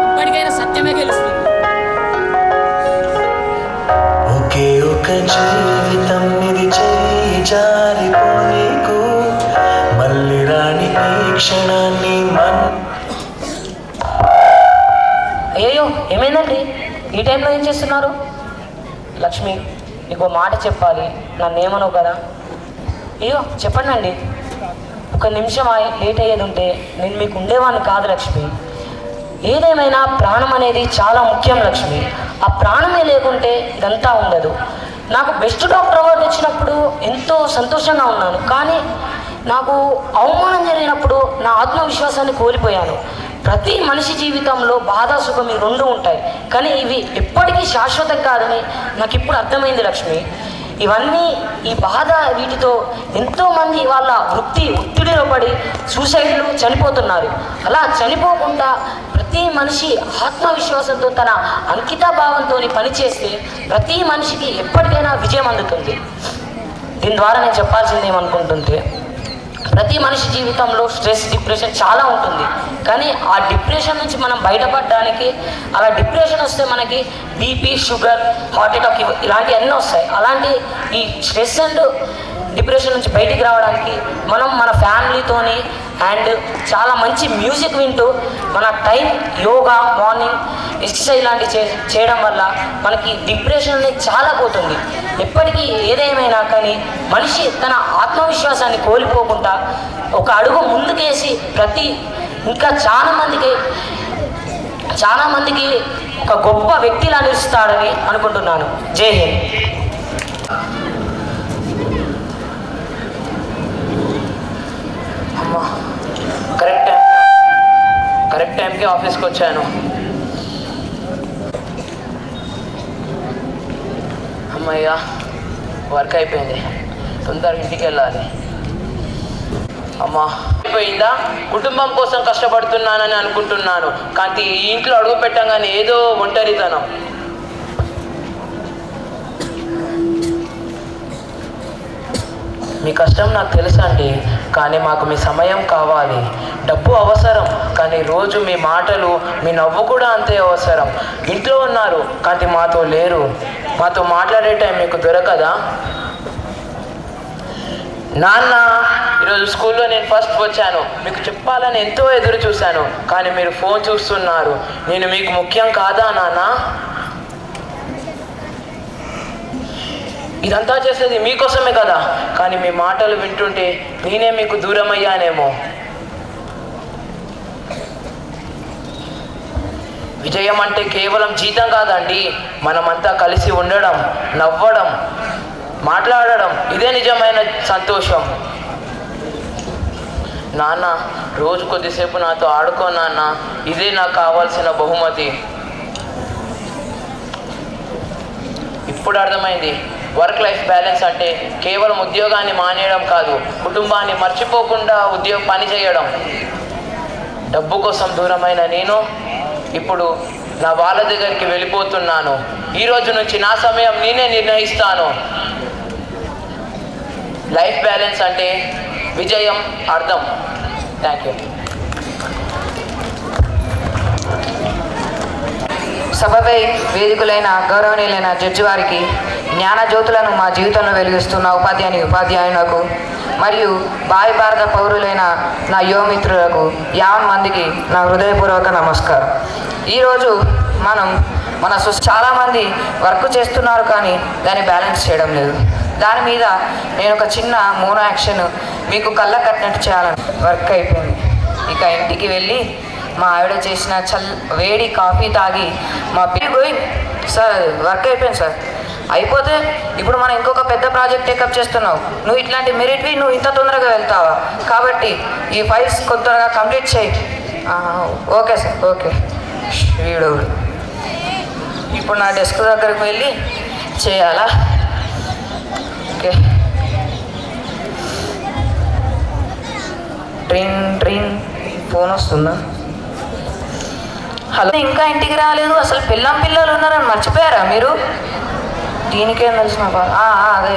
ఇప్పటికైనా సత్యమే గెలుస్తుంది. ఒకే ఒక జీవితం ఇది, చేయి జారిపోనీకు మళ్ళీ రాని ఈ క్షణాన్ని అయ్యో ఏమైందండి? ఈ టైంలో ఏం చేస్తున్నారు? లక్ష్మి, నీకు మాట చెప్పాలి, నన్ను ఏమనవు కదా. అయ్యో చెప్పండి అండి. ఒక నిమిషం లేట్ అయ్యేది ఉంటే నేను మీకు ఉండేవాడిని కాదు లక్ష్మి. ఏదేమైనా ప్రాణం అనేది చాలా ముఖ్యం లక్ష్మి. ఆ ప్రాణమే లేకుంటే ఇదంతా ఉండదు. నాకు బెస్ట్ డాక్టర్ అవార్డు వచ్చినప్పుడు ఎంతో సంతోషంగా ఉన్నాను, కానీ నాకు అవమానం జరిగినప్పుడు నా ఆత్మవిశ్వాసాన్ని కోల్పోయాను. ప్రతి మనిషి జీవితంలో బాధ సుఖం ఈ రెండు ఉంటాయి, కానీ ఇవి ఎప్పటికీ శాశ్వతం కాదని నాకు ఇప్పుడు అర్థమైంది లక్ష్మి. ఇవన్నీ ఈ బాధ వీటితో ఎంతోమంది వాళ్ళ ఒత్తిడిలో పడి సూసైడ్లు చనిపోతున్నారు. అలా చనిపోకుండా ప్రతి మనిషి ఆత్మవిశ్వాసంతో తన అంకితభావంతో పనిచేస్తే ప్రతి మనిషికి ఎప్పటికైనా విజయం అందుతుంది. దీని ద్వారా నేను చెప్పాల్సింది ఏమనుకుంటుంటే, ప్రతి మనిషి జీవితంలో స్ట్రెస్, డిప్రెషన్ చాలా ఉంటుంది, కానీ ఆ డిప్రెషన్ నుంచి మనం బయటపడడానికి, అలా డిప్రెషన్ వస్తే మనకి బీపీ, షుగర్, హార్ట్ అటాక్ ఇలాంటివన్నీ వస్తాయి. అలాంటి ఈ స్ట్రెస్ అండ్ డిప్రెషన్ నుంచి బయటికి రావడానికి మనం మన ఫ్యామిలీతోని అండ్ చాలా మంచి మ్యూజిక్ వింటూ మన టైం యోగా, మార్నింగ్ ఎక్సర్సైజ్ లాంటివి చేయడం వల్ల మనకి డిప్రెషన్ అనేది చాలా పోతుంది. ఎప్పటికీ ఏదేమైనా కానీ మనిషి తన ఆత్మవిశ్వాసాన్ని కోల్పోకుండా ఒక అడుగు ముందుకేసి ఇంకా చాలా మందికి ఒక గొప్ప వ్యక్తిలా నిలుస్తాడని అనుకుంటున్నాను. జై హింద్. అమ్మా, కరెక్ట్ టైంకి ఆఫీస్కి వచ్చాను. అమ్మయ్యా, వర్క్ అయిపోయింది, తొందరగా ఇంటికి వెళ్ళాలి. అమ్మా అయిపోయిందా? కుటుంబం కోసం కష్టపడుతున్నానని అనుకుంటున్నాను, కానీ ఈ ఇంట్లో అడుగు పెట్టంగానే ఏదో ఒంటరితనం. మీ కష్టం నాకు తెలుసు అండి, కానీ మాకు మీ సమయం కావాలి. డబ్బు అవసరం, కానీ రోజు మీ మాటలు, మీ నవ్వు కూడా అంతే అవసరం. ఇంట్లో ఉన్నారు కానీ మాతో లేరు. మాతో మాట్లాడే టైం మీకు దొరకదా? నాన్న ఈరోజు స్కూల్లో నేను ఫస్ట్ వచ్చాను. మీకు చెప్పాలని ఎంతో ఎదురు చూశాను, కానీ మీరు ఫోన్ చూస్తున్నారు. నేను మీకు ముఖ్యం కాదా నాన్న? ఇదంతా చేసేది మీకోసమే కదా, కానీ మీ మాటలు వింటుంటే నేనే మీకు దూరం అయ్యానేమో. విజయం అంటే కేవలం జీతం కాదండి, మనమంతా కలిసి ఉండడం, నవ్వడం, మాట్లాడడం, ఇదే నిజమైన సంతోషం. నాన్న, రోజు కొద్దిసేపు నాతో ఆడుకో నాన్న, ఇదే నాకు కావాల్సిన బహుమతి. ఇప్పుడు అర్థమైంది, వర్క్ లైఫ్ బ్యాలెన్స్ అంటే కేవలం ఉద్యోగాన్ని మానేయడం కాదు, కుటుంబాన్ని మర్చిపోకుండా పని చేయడం. డబ్బు కోసం దూరమైన నేను ఇప్పుడు నా వాళ్ళ దగ్గరికి వెళ్ళిపోతున్నాను. ఈ రోజు నుంచి నా సమయం నేనే నిర్ణయిస్తాను. లైఫ్ బ్యాలెన్స్ అంటే విజయం అర్థం. Thank you. సభపై వేదికులైన గౌరవనీయులైన జడ్జి వారికి, జ్ఞానజ్యోతులను మా జీవితంలో వెలిగిస్తున్న ఉపాధ్యాయులకు మరియు భావి భారత పౌరులైన నా యువమిత్రులకు 50 మందికి నా హృదయపూర్వక నమస్కారం. ఈరోజు మన చాలామంది వర్క్ చేస్తున్నారు, కానీ దాన్ని బ్యాలెన్స్ చేయడం లేదు. దాని మీద నేను ఒక చిన్న మోనో యాక్షన్ మీకు కళ్ళ కట్టినట్టు చేయాలని వర్క్ అయిపోయింది. ఇక ఇంటికి వెళ్ళి మా ఆవిడ చేసిన వేడి కాఫీ తాగి మా పోయి, సార్ వర్క్ అయిపోయింది సార్. అయిపోతే ఇప్పుడు మనం ఇంకొక పెద్ద ప్రాజెక్ట్ టేకప్ చేస్తున్నావు, నువ్వు ఇట్లాంటి మెరిట్వి నువ్వు ఇంత తొందరగా వెళ్తావా, కాబట్టి ఈ ఫైల్స్ కొంతగా కంప్లీట్ చేయి. Okay sir, okay. వీడు ఇప్పుడు నా డెస్క్ దగ్గరకు వెళ్ళి చేయాలా? ఓకే. ట్రైన్ ఫోన్ వస్తుందా? హలో, ఇంకా ఇంటికి రాలేదు, అసలు పిల్లలు ఉన్నారని మర్చిపోయారా మీరు? దీనికేం తెలిసిన అదే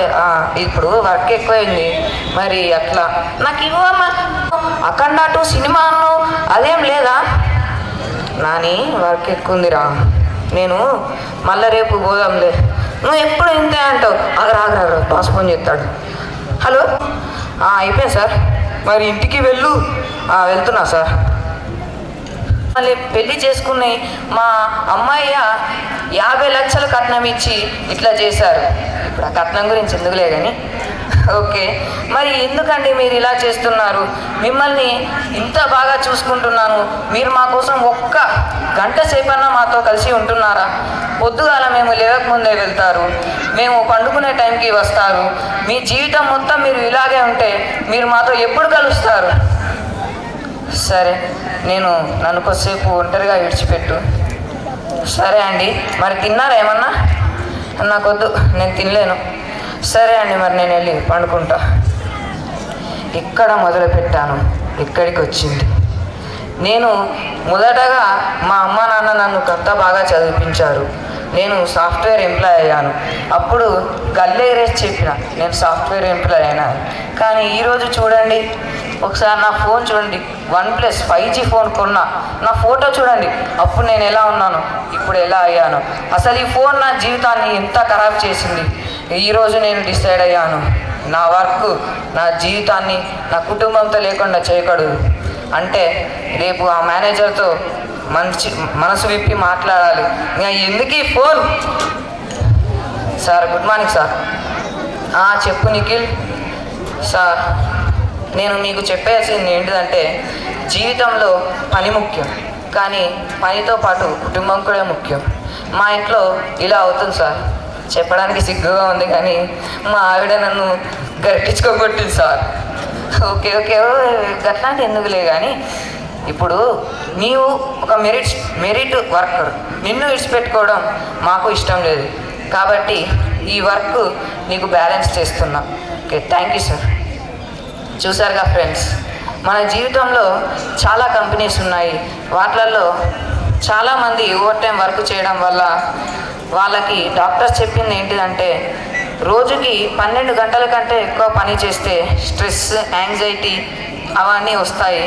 ఇప్పుడు వర్క్ ఎక్కువైంది, మరి అట్లా నాకు ఇవ్వమ్మా. అఖండ 2 సినిమాను అదేం లేదా నాని? వర్క్ ఎక్కువ ఉందిరా, నేను మళ్ళీ రేపు పోదాంలే. నువ్వు ఎప్పుడు ఇంతే అంటావు. ఆగరా బాస్ ఫోన్ చేస్తాడు. హలో, అయిపోయింది సార్, మరి ఇంటికి వెళ్తున్నా సార్. మళ్ళీ పెళ్లి చేసుకుని మా అమ్మాయి 50 లక్షలు కట్నం ఇచ్చి ఇట్లా చేశారు. ఇప్పుడు ఆ కట్నం గురించి ఎందుకులే కానీ, ఓకే. మరి ఎందుకండి మీరు ఇలా చేస్తున్నారు? మిమ్మల్ని ఇంత బాగా చూసుకుంటున్నాను, మీరు మా కోసం ఒక్క గంట సేపన్నా మాతో కలిసి ఉంటున్నారా? పొద్దుగాల మేము లేవకముందే వెళ్తారు, మేము పండుకునే టైంకి వస్తారు. మీ జీవితం మొత్తం మీరు ఇలాగే ఉంటే మీరు మాతో ఎప్పుడు కలుస్తారు? సరే, నన్ను కొద్దిసేపు ఒంటరిగా విడిచిపెట్టు. సరే అండి, మరి తిన్నారా ఏమన్నా? నాకొద్దు, నేను తినలేను. సరే అండి, మరి నేను వెళ్ళి పండుకుంటా. ఇక్కడ మొదలుపెట్టాను, ఇక్కడికి వచ్చింది. నేను మొదటగా మా అమ్మ నాన్న నన్ను అంత బాగా చదివించారు. నేను సాఫ్ట్వేర్ ఎంప్లాయ్ అయ్యాను. అప్పుడు గల్లేరేసి చెప్పిన నేను సాఫ్ట్వేర్ ఎంప్లాయ్ అయినాను. కానీ ఈరోజు చూడండి, ఒకసారి నా ఫోన్ చూడండి, OnePlus 5G ఫోన్ కొన్నా. నా ఫోటో చూడండి, అప్పుడు నేను ఎలా ఉన్నాను, ఇప్పుడు ఎలా అయ్యాను. అసలు ఈ ఫోన్ నా జీవితాన్ని ఎంత ఖరాబ్ చేసింది. ఈరోజు నేను డిసైడ్ అయ్యాను, నా వర్క్ నా జీవితాన్ని నా కుటుంబంతో లేకుండా చేయకూడదు. అంటే రేపు ఆ మేనేజర్తో మనసు విప్పి మాట్లాడాలి. ఎందుకు ఈ phone? Sir, good morning sir. చెప్పు నిఖిల్. సార్, నేను మీకు చెప్పేసింది ఏంటిదంటే, జీవితంలో పని ముఖ్యం, కానీ పనితో పాటు కుటుంబం కూడా ముఖ్యం. మా ఇంట్లో ఇలా అవుతుంది సార్. చెప్పడానికి సిగ్గుగా ఉంది, కానీ మా ఆవిడ నన్ను గట్టించుకోగొట్టింది సార్. ఓకే అట్లాంటి ఎందుకులే కానీ, ఇప్పుడు నీవు ఒక మెరిట్ వర్కర్, నిన్ను విడిచిపెట్టుకోవడం మాకు ఇష్టం లేదు. కాబట్టి ఈ వర్క్ నీకు బ్యాలెన్స్ చేస్తున్నా. Okay, thank you sir. చూసారుగా ఫ్రెండ్స్, మన జీవితంలో చాలా కంపెనీస్ ఉన్నాయి. వాటిల్లో చాలామంది ఓవర్ టైం వర్క్ చేయడం వల్ల వాళ్ళకి డాక్టర్స్ చెప్పింది ఏంటిదంటే, రోజుకి 12 గంటల కంటే ఎక్కువ పని చేస్తే స్ట్రెస్, యాంగ్జైటీ అవన్నీ వస్తాయి.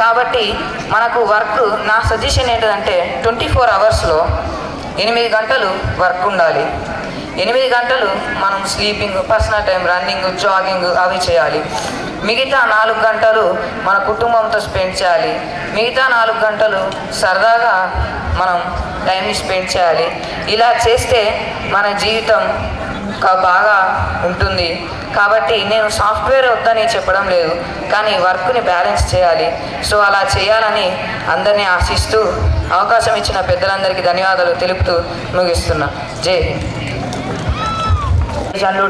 కాబట్టి మనకు వర్క్, నా సజెషన్ ఏంటిదంటే 24 అవర్స్లో 8 గంటలు వర్క్ ఉండాలి. 8 గంటలు మనం sleeping, personal time, running, jogging అవి చేయాలి. మిగతా 4 గంటలు మన కుటుంబంతో స్పెండ్ చేయాలి. మిగతా 4 గంటలు సరదాగా మనం టైంని స్పెండ్ చేయాలి. ఇలా చేస్తే మన జీవితం బాగా ఉంటుంది. కాబట్టి నేను సాఫ్ట్వేర్ వద్దని చెప్పడం లేదు, కానీ వర్క్ని బ్యాలెన్స్ చేయాలి. సో అలా చేయాలని అందరినీ ఆశిస్తూ అవకాశం ఇచ్చిన పెద్దలందరికీ ధన్యవాదాలు తెలుపుతూ ముగిస్తున్నా. జై హింద్.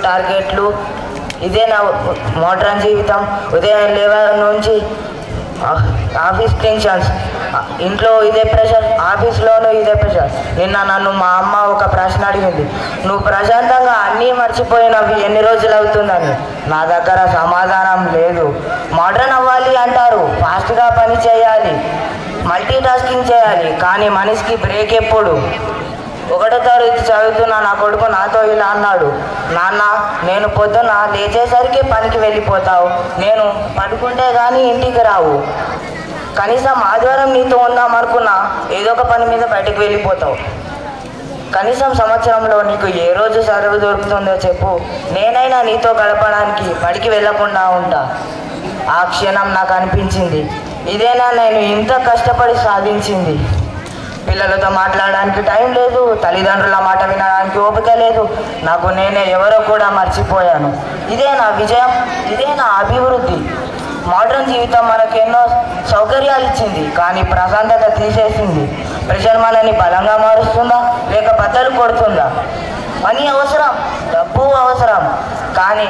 టార్గెట్లు ఇదే నా మోడర్న్ జీవితం. ఉదయం లేవడం నుంచి ఆఫీస్ టెన్షన్స్, ఇంట్లో ఇదే ప్రెషర్, ఆఫీస్లోనూ ఇదే ప్రెషర్. నిన్న నన్ను మా అమ్మ ఒక ప్రశ్న అడిగింది, నువ్వు ప్రశాంతంగా అన్నీ మర్చిపోయినవి ఎన్ని రోజులు అవుతుందని. నా దగ్గర సమాధానం లేదు. మోడర్న్ అవ్వాలి అంటారు, ఫాస్ట్గా పని చేయాలి, మల్టీ టాస్కింగ్ చేయాలి, కానీ మనిషికి బ్రేక్ ఎప్పుడు? 1వ తరగతి చదువుతున్న నా కొడుకు నాతో ఇలా అన్నాడు, నాన్న నేను పొద్దున్న లేచేసరికి పనికి వెళ్ళిపోతావు, నేను పడుకుంటే కానీ ఇంటికి రావు, కనీసం ఆదివారం నీతో ఉందాం అనుకున్నా ఏదో ఒక పని మీద బయటకు వెళ్ళిపోతావు, కనీసం సంవత్సరంలో నీకు ఏ రోజు సెలవు దొరుకుతుందో చెప్పు, నేనైనా నీతో గడపడానికి బడికి వెళ్ళకుండా ఉంటా. ఆ క్షణం నాకు అనిపించింది, ఇదేనా నేను ఇంత కష్టపడి సాధించింది. పిల్లలతో మాట్లాడడానికి టైం లేదు, తల్లిదండ్రుల మాట వినడానికి ఓపిక లేదు, నాకు నేనే ఎవరో కూడా మర్చిపోయాను. ఇదే నా విజయం, ఇదే నా అభివృద్ధి. మోడర్న్ జీవితం మనకు ఎన్నో సౌకర్యాలు ఇచ్చింది, కానీ ప్రశాంతత తీసేసింది. ప్రెషర్ మనని బలంగా మారుస్తుందా లేక బద్దలు కొడుతుందా? మనీ అవసరం, డబ్బు అవసరం, కానీ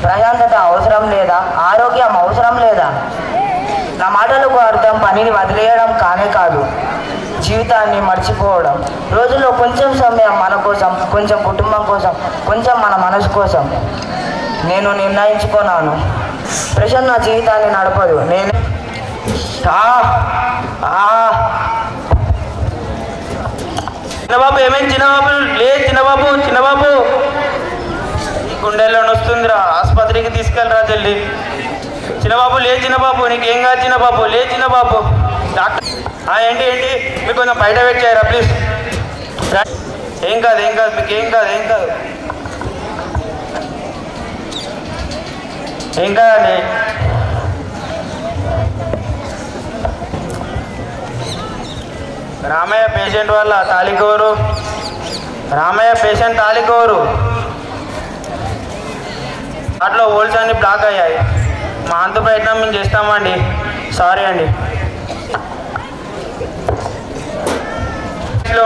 ప్రశాంతత అవసరం లేదా? ఆరోగ్యం అవసరం లేదా? నా మాటలకు అర్థం పనిని వదిలేయడం కానే కాదు, జీవితాన్ని మర్చిపోవడం. రోజులో కొంచెం సమయం మన కోసం, కొంచెం కుటుంబం కోసం, కొంచెం మన మనసు కోసం. నేను నిర్ణయించుకున్నాను, ప్రెషర్ నా జీవితాన్ని నడపదు. నేను చిన్నబాబు ఏమేమి చిన్నబాబు లే, చిన్నబాబు చిన్నబాబు గుండెల్లో వస్తుందిరా, ఆసుపత్రికి తీసుకెళ్ళరా జల్లి. చిన్నబాబు లే, చిన్నబాబు నీకేం కాదు, చిన్నబాబు లే, చిన్నబాబు. డాక్టర్ ఏంటి ఏంటి మీకు కొంచెం బయట వెయిట్ చేయరా ప్లీజ్. ఏం కాదు ఏం కాదు, మీకు ఏం కాదు ఏం కాదు ఏం కాదండి. రామయ్య పేషెంట్ వాళ్ళ తాలికోరు, రామయ్య పేషెంట్ తాలికోరు. వాటిలో హోల్స్ అన్ని బ్లాక్ అయ్యాయి. మా అంత ప్రయత్నం మేము చేస్తామండి, సారీ అండి.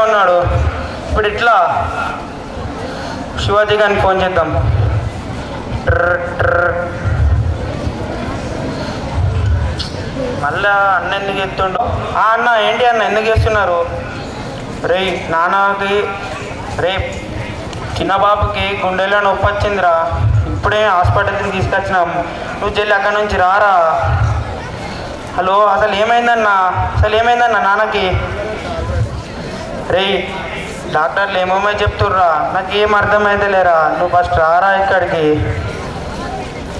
ఉన్నాడు ఇప్పుడు ఇట్లా శివాజీ గారికి ఫోన్ చేద్దాం. మళ్ళా అన్న ఎందుకు ఎత్తుండో. అన్న ఏంటి అన్న ఎందుకు చేస్తున్నారు? రే నాన్నకి రే చిన్నబాబుకి గుండెలో నొప్పి వచ్చిందిరా, ఇప్పుడే హాస్పిటల్కి తీసుకొచ్చినాం, నువ్వు చెల్లి అక్కడి నుంచి రారా. హలో అసలు ఏమైందన్నా, అసలు ఏమైందన్నా నాన్నకి? రే డాక్టర్లు ఏమేమో చెప్తుర్రా, నాకేం అర్థమైతే లేరా, నువ్వు ఫస్ట్ రారా ఇక్కడికి.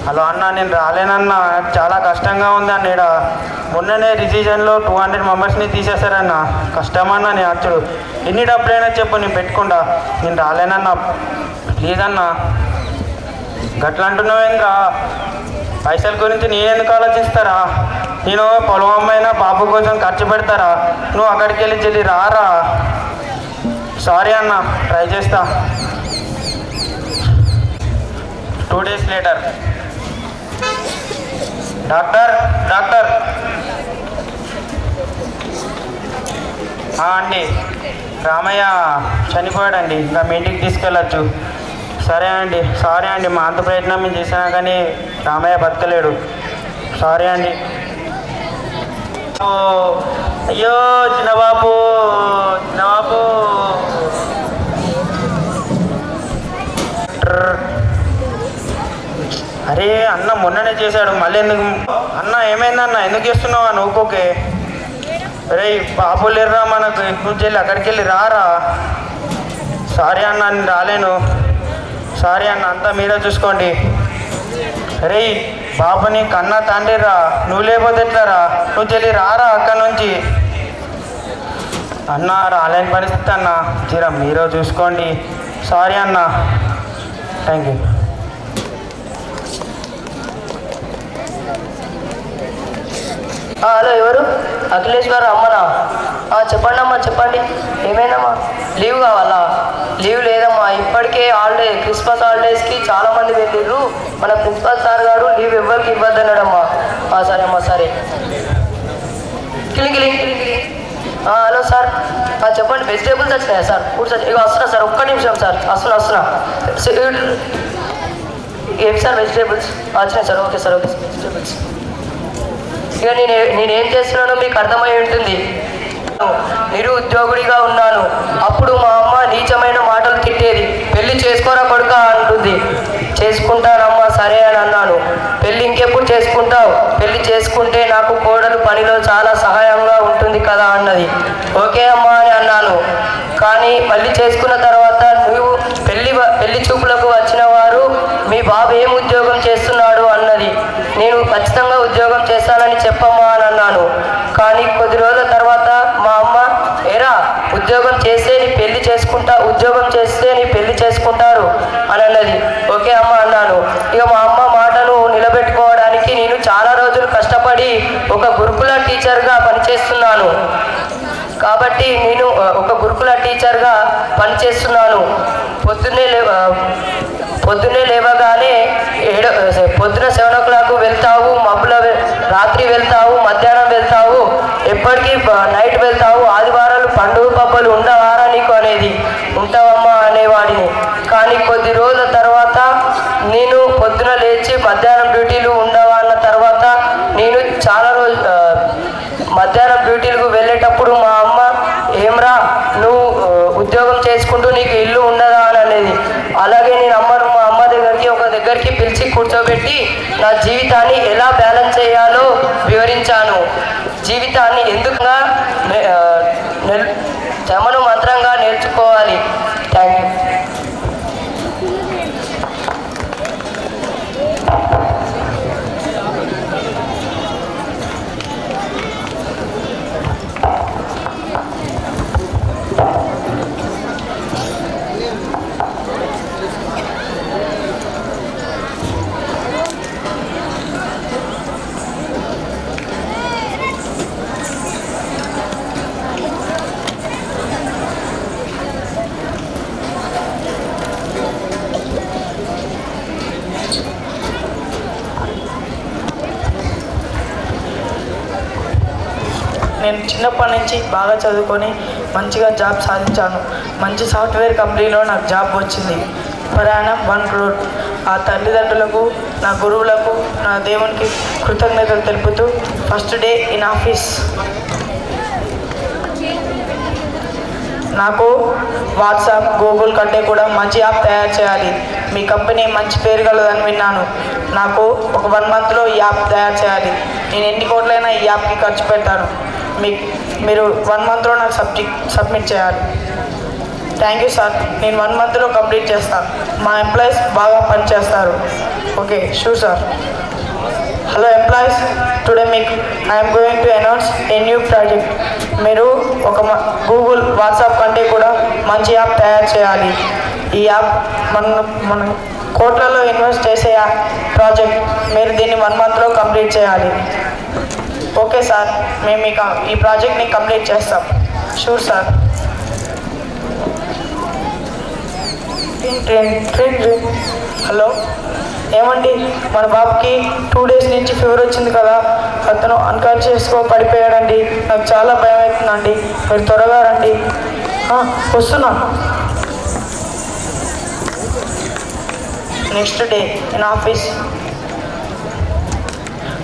హలో అన్న నేను రాలేనన్నా, నాకు చాలా కష్టంగా ఉందన్న. ఇక్కడ మొన్ననే రిజిజన్లో 200 మెంబర్స్ని తీసేశారన్న, కష్టమన్నా నేను అచ్చుడు. ఎన్ని డబ్బులైనా చెప్పు నేను పెట్టుకుంటా, నేను రాలేనన్నా ప్లీజ్ అన్నా. గట్లా అంటున్నావేంద్రా, పైసల గురించి నేనెందుకు ఆలోచిస్తారా? నేను పొలం అమ్మైనా బాబు కోసం ఖర్చు పెడతారా? నువ్వు అక్కడికి వెళ్ళి చెల్లి రారా. సారీ అన్న, ట్రై చేస్తా. 2 days లేటర్. డాక్టర్ డాక్టర్ అండి, రామయ్య చనిపోయాడండి, ఇంకా మీ ఇంటికి తీసుకెళ్ళచ్చు. సరే అండి, సారీ అండి, మా అంత ప్రయత్నం మేము చేసినా కానీ రామయ్య బతకలేడు, సారీ అండి. అయ్యో చిన్నబాబు చిన్నబాబు. అరే అన్న మొన్ననే చేశాడు, మళ్ళీ ఎందుకు అన్న? ఏమైందన్న, ఎందుకు చేస్తున్నావు అన్న? ఊకోకే రే బాబు లేరురా మనకు, నువ్వు చెల్లి అక్కడికి వెళ్ళి రారా. సారీ అన్న నేను రాలేను, సారీ అన్న, అంతా మీరే చూసుకోండి. రే బాబుని కన్నా తండ్రి రా, నువ్వు లేకపోతే ఎట్లారా, నువ్వు చెల్లి రారా అక్కడి నుంచి. అన్న రాలేని పరిస్థితి అన్న, తీరా మీరే చూసుకోండి, సారీ అన్న. Thank you. హలో, ఎవరు? అఖిలేష్ గారు అమ్మనా? చెప్పండి అమ్మా, చెప్పండి. ఏమైందమ్మా? లీవ్ కావాలా? లీవ్ లేదమ్మా, ఇప్పటికే క్రిస్మస్ హాలిడేస్కి చాలామంది వెళ్ళిర్రు. మన ప్రిన్సిపల్ సార్ గారు లీవ్ ఎవరికి ఇవ్వద్దన్నాడమ్మా. సరే అమ్మా, సరే. హలో సార్, చెప్పండి. వెజిటేబుల్స్ వచ్చినాయా సార్? ఫుడ్స్ వచ్చి ఇక వస్తున్నా సార్, ఒక్క నిమిషం సార్. వస్తున్నా. ఏంటి సార్ వెజిటేబుల్స్ వచ్చినాయి sir? Okay sir, okay sir. Vegetables ఇక నేనేం చేస్తున్నానో మీకు అర్థమై ఉంటుంది. నిరుద్యోగుడిగా ఉన్నాను. అప్పుడు మా అమ్మ నీచమైన మాటలు తిట్టేది. పెళ్లి చేసుకోరా కొడుక అంటుంది. చేసుకుంటానమ్మా సరే అని అన్నాను. పెళ్ళి ఇంకెప్పుడు చేసుకుంటావు? పెళ్లి చేసుకుంటే నాకు కోడలు పనిలో చాలా సహాయంగా ఉంటుంది కదా అన్నది. ఓకే అమ్మా అని అన్నాను. కానీ మళ్ళీ చేసుకున్న తర్వాత నువ్వు పెళ్లి చూపులకు వచ్చిన వారు మీ బాబు ఏం ఉద్యోగం చేస్తున్నాడు అన్నది. నేను ఖచ్చితంగా ఉద్యోగం చేస్తానని చెప్పమ్మా అని అన్నాను. కానీ కొద్ది రోజుల తర్వాత మా అమ్మ ఏరా ఉద్యోగం చేస్తే నీ పెళ్లి చేసుకుంటారు అని అన్నది. ఓకే అమ్మ అన్నాను. ఇక మా అమ్మ మాటను నిలబెట్టుకోవడానికి నేను చాలా రోజులు కష్టపడి ఒక గురుకుల టీచర్గా పనిచేస్తున్నాను. కాబట్టి నేను ఒక గురుకుల టీచర్గా పనిచేస్తున్నాను. పొద్దున్నే లేవగానే పొద్దున 7 o'clock వెళ్తావు, రాత్రి వెళ్తావు, మధ్యాహ్నం వెళ్తావు, ఎప్పటికీ నైట్ వెళ్తావు, ఆదివారాలు పండుగ పబ్బలు ఉండవారా నీకు అనేది. ఉంటావమ్మా అనేవాడిని. కానీ కొద్ది రోజుల తర్వాత నేను పొద్దున లేచి మధ్యాహ్నం డ్యూటీలు ఉండవా అన్న తర్వాత నేను చాలా మధ్యాహ్నం డ్యూటీలకు వెళ్ళేటప్పుడు మా అమ్మ ఏమ్రా నువ్వు ఉద్యోగం చేసుకుంటూ నీకు ఇల్లు ఉండదా అని అనేది. అలాగే నేను మా అమ్మ దగ్గరికి పిలిచి కూర్చోబెట్టి నా జీవితాన్ని ఎలా బ్యాలెన్స్ చేయాలో వివరించాను. జీవితాన్ని ఎందుకుగా జమను మంత్రంగా నేర్చుకోవాలి. Thank you. నేను చిన్నప్పటి నుంచి బాగా చదువుకొని మంచిగా జాబ్ సాధించాను. మంచి సాఫ్ట్వేర్ కంపెనీలో నాకు జాబ్ వచ్చింది. ప్రయాణం 1 crore. ఆ తల్లిదండ్రులకు, నా గురువులకు, నా దేవునికి కృతజ్ఞతలు తెలుపుతూ ఫస్ట్ డే ఇన్ ఆఫీస్. నాకు వాట్సాప్, గూగుల్ కంటే కూడా మంచి యాప్ తయారు చేయాలి. మీ కంపెనీ మంచి పేరు కలదని విన్నాను. నాకు ఒక 1 monthలో ఈ యాప్ తయారు చేయాలి. నేను ఎన్ని కోట్లైనా ఈ యాప్కి ఖర్చు పెడతాను. మీరు 1 monthలో నాకు సబ్మిట్ చేయాలి. Thank you sir. నేను 1 monthలో కంప్లీట్ చేస్తాను. మా ఎంప్లాయీస్ బాగా పనిచేస్తారు. Okay sure sir. Hello employees, today I'm going to announce a new project. మీరు ఒక గూగుల్, వాట్సాప్ కంటే కూడా మంచి యాప్ తయారు చేయాలి. ఈ యాప్ మన కోట్లలో ఇన్వెస్ట్ చేసే ప్రాజెక్ట్. మీరు దీన్ని 1 monthలో కంప్లీట్ చేయాలి. ఓకే సార్, మేము ఈ ప్రాజెక్ట్ని కంప్లీట్ చేస్తాం. Sure sir. హలో ఏమండి, మన బాబుకి 2 days నుంచి ఫీవర్ వచ్చింది కదా, అతను అన్కాన్షియస్గా పడిపోయాడండి. నాకు చాలా భయం అవుతుందండి. మీరు త్వరగా రండి. వస్తున్నా. Next day in office.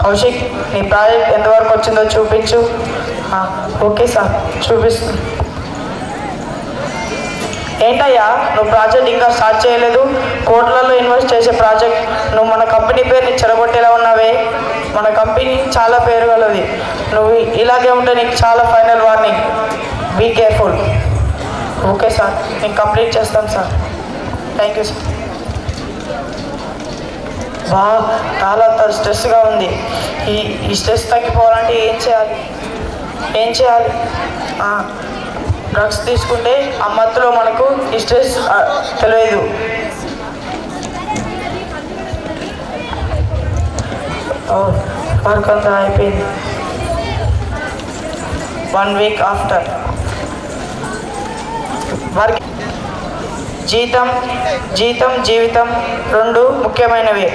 Kaushik, నీ ప్రాజెక్ట్ ఎంతవరకు వచ్చిందో చూపించు. ఓకే సార్, చూపిస్తాను. ఏంటయ్యా నువ్వు ప్రాజెక్ట్ ఇంకా స్టార్ట్ చేయలేదు? కోట్లలో ఇన్వెస్ట్ చేసే ప్రాజెక్ట్. నువ్వు మన కంపెనీ పేరుని చెడగొట్టేలా ఉన్నావే. మన కంపెనీ చాలా పేరు గలది. నువ్వు ఇలాగే ఉంటే నీకు చాలా final warning. Be careful. Okay sir, నేను కంప్లీట్ చేస్తాను సార్. Thank you sir. చాలా స్ట్రెస్గా ఉంది. ఈ స్ట్రెస్ తగ్గిపోవాలంటే ఏం చేయాలి? డ్రగ్స్ తీసుకుంటే ఆ మత్తులో మనకు ఈ స్ట్రెస్ తెలియదు. వర్క్ అంతా అయిపోయింది. 1 వీక్ ఆఫ్టర్ వర్క్. జీవితం రెండు ముఖ్యమైనవి.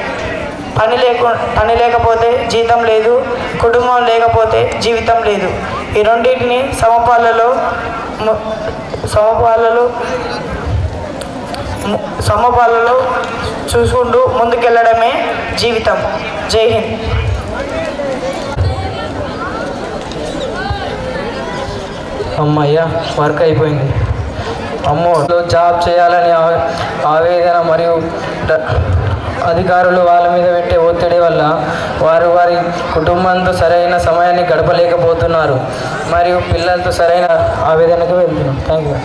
పని లేకపోతే జీతం లేదు, కుటుంబం లేకపోతే జీవితం లేదు. ఈ రెండింటిని సమపాలలో చూసుకుంటూ ముందుకెళ్ళడమే జీవితం. జై హింద్. అమ్మయ్య, వర్క్ అయిపోయింది. అమ్మో, జాబ్ చేయాలని ఆవేదన మరియు అధికారులు వాళ్ళ మీద పెట్టే ఒత్తిడి వల్ల వారి కుటుంబంతో సరైన సమయాన్ని గడపలేకపోతున్నారు మరియు పిల్లలతో సరైన ఆవేదనకు వెళ్తున్నారు. Thank you.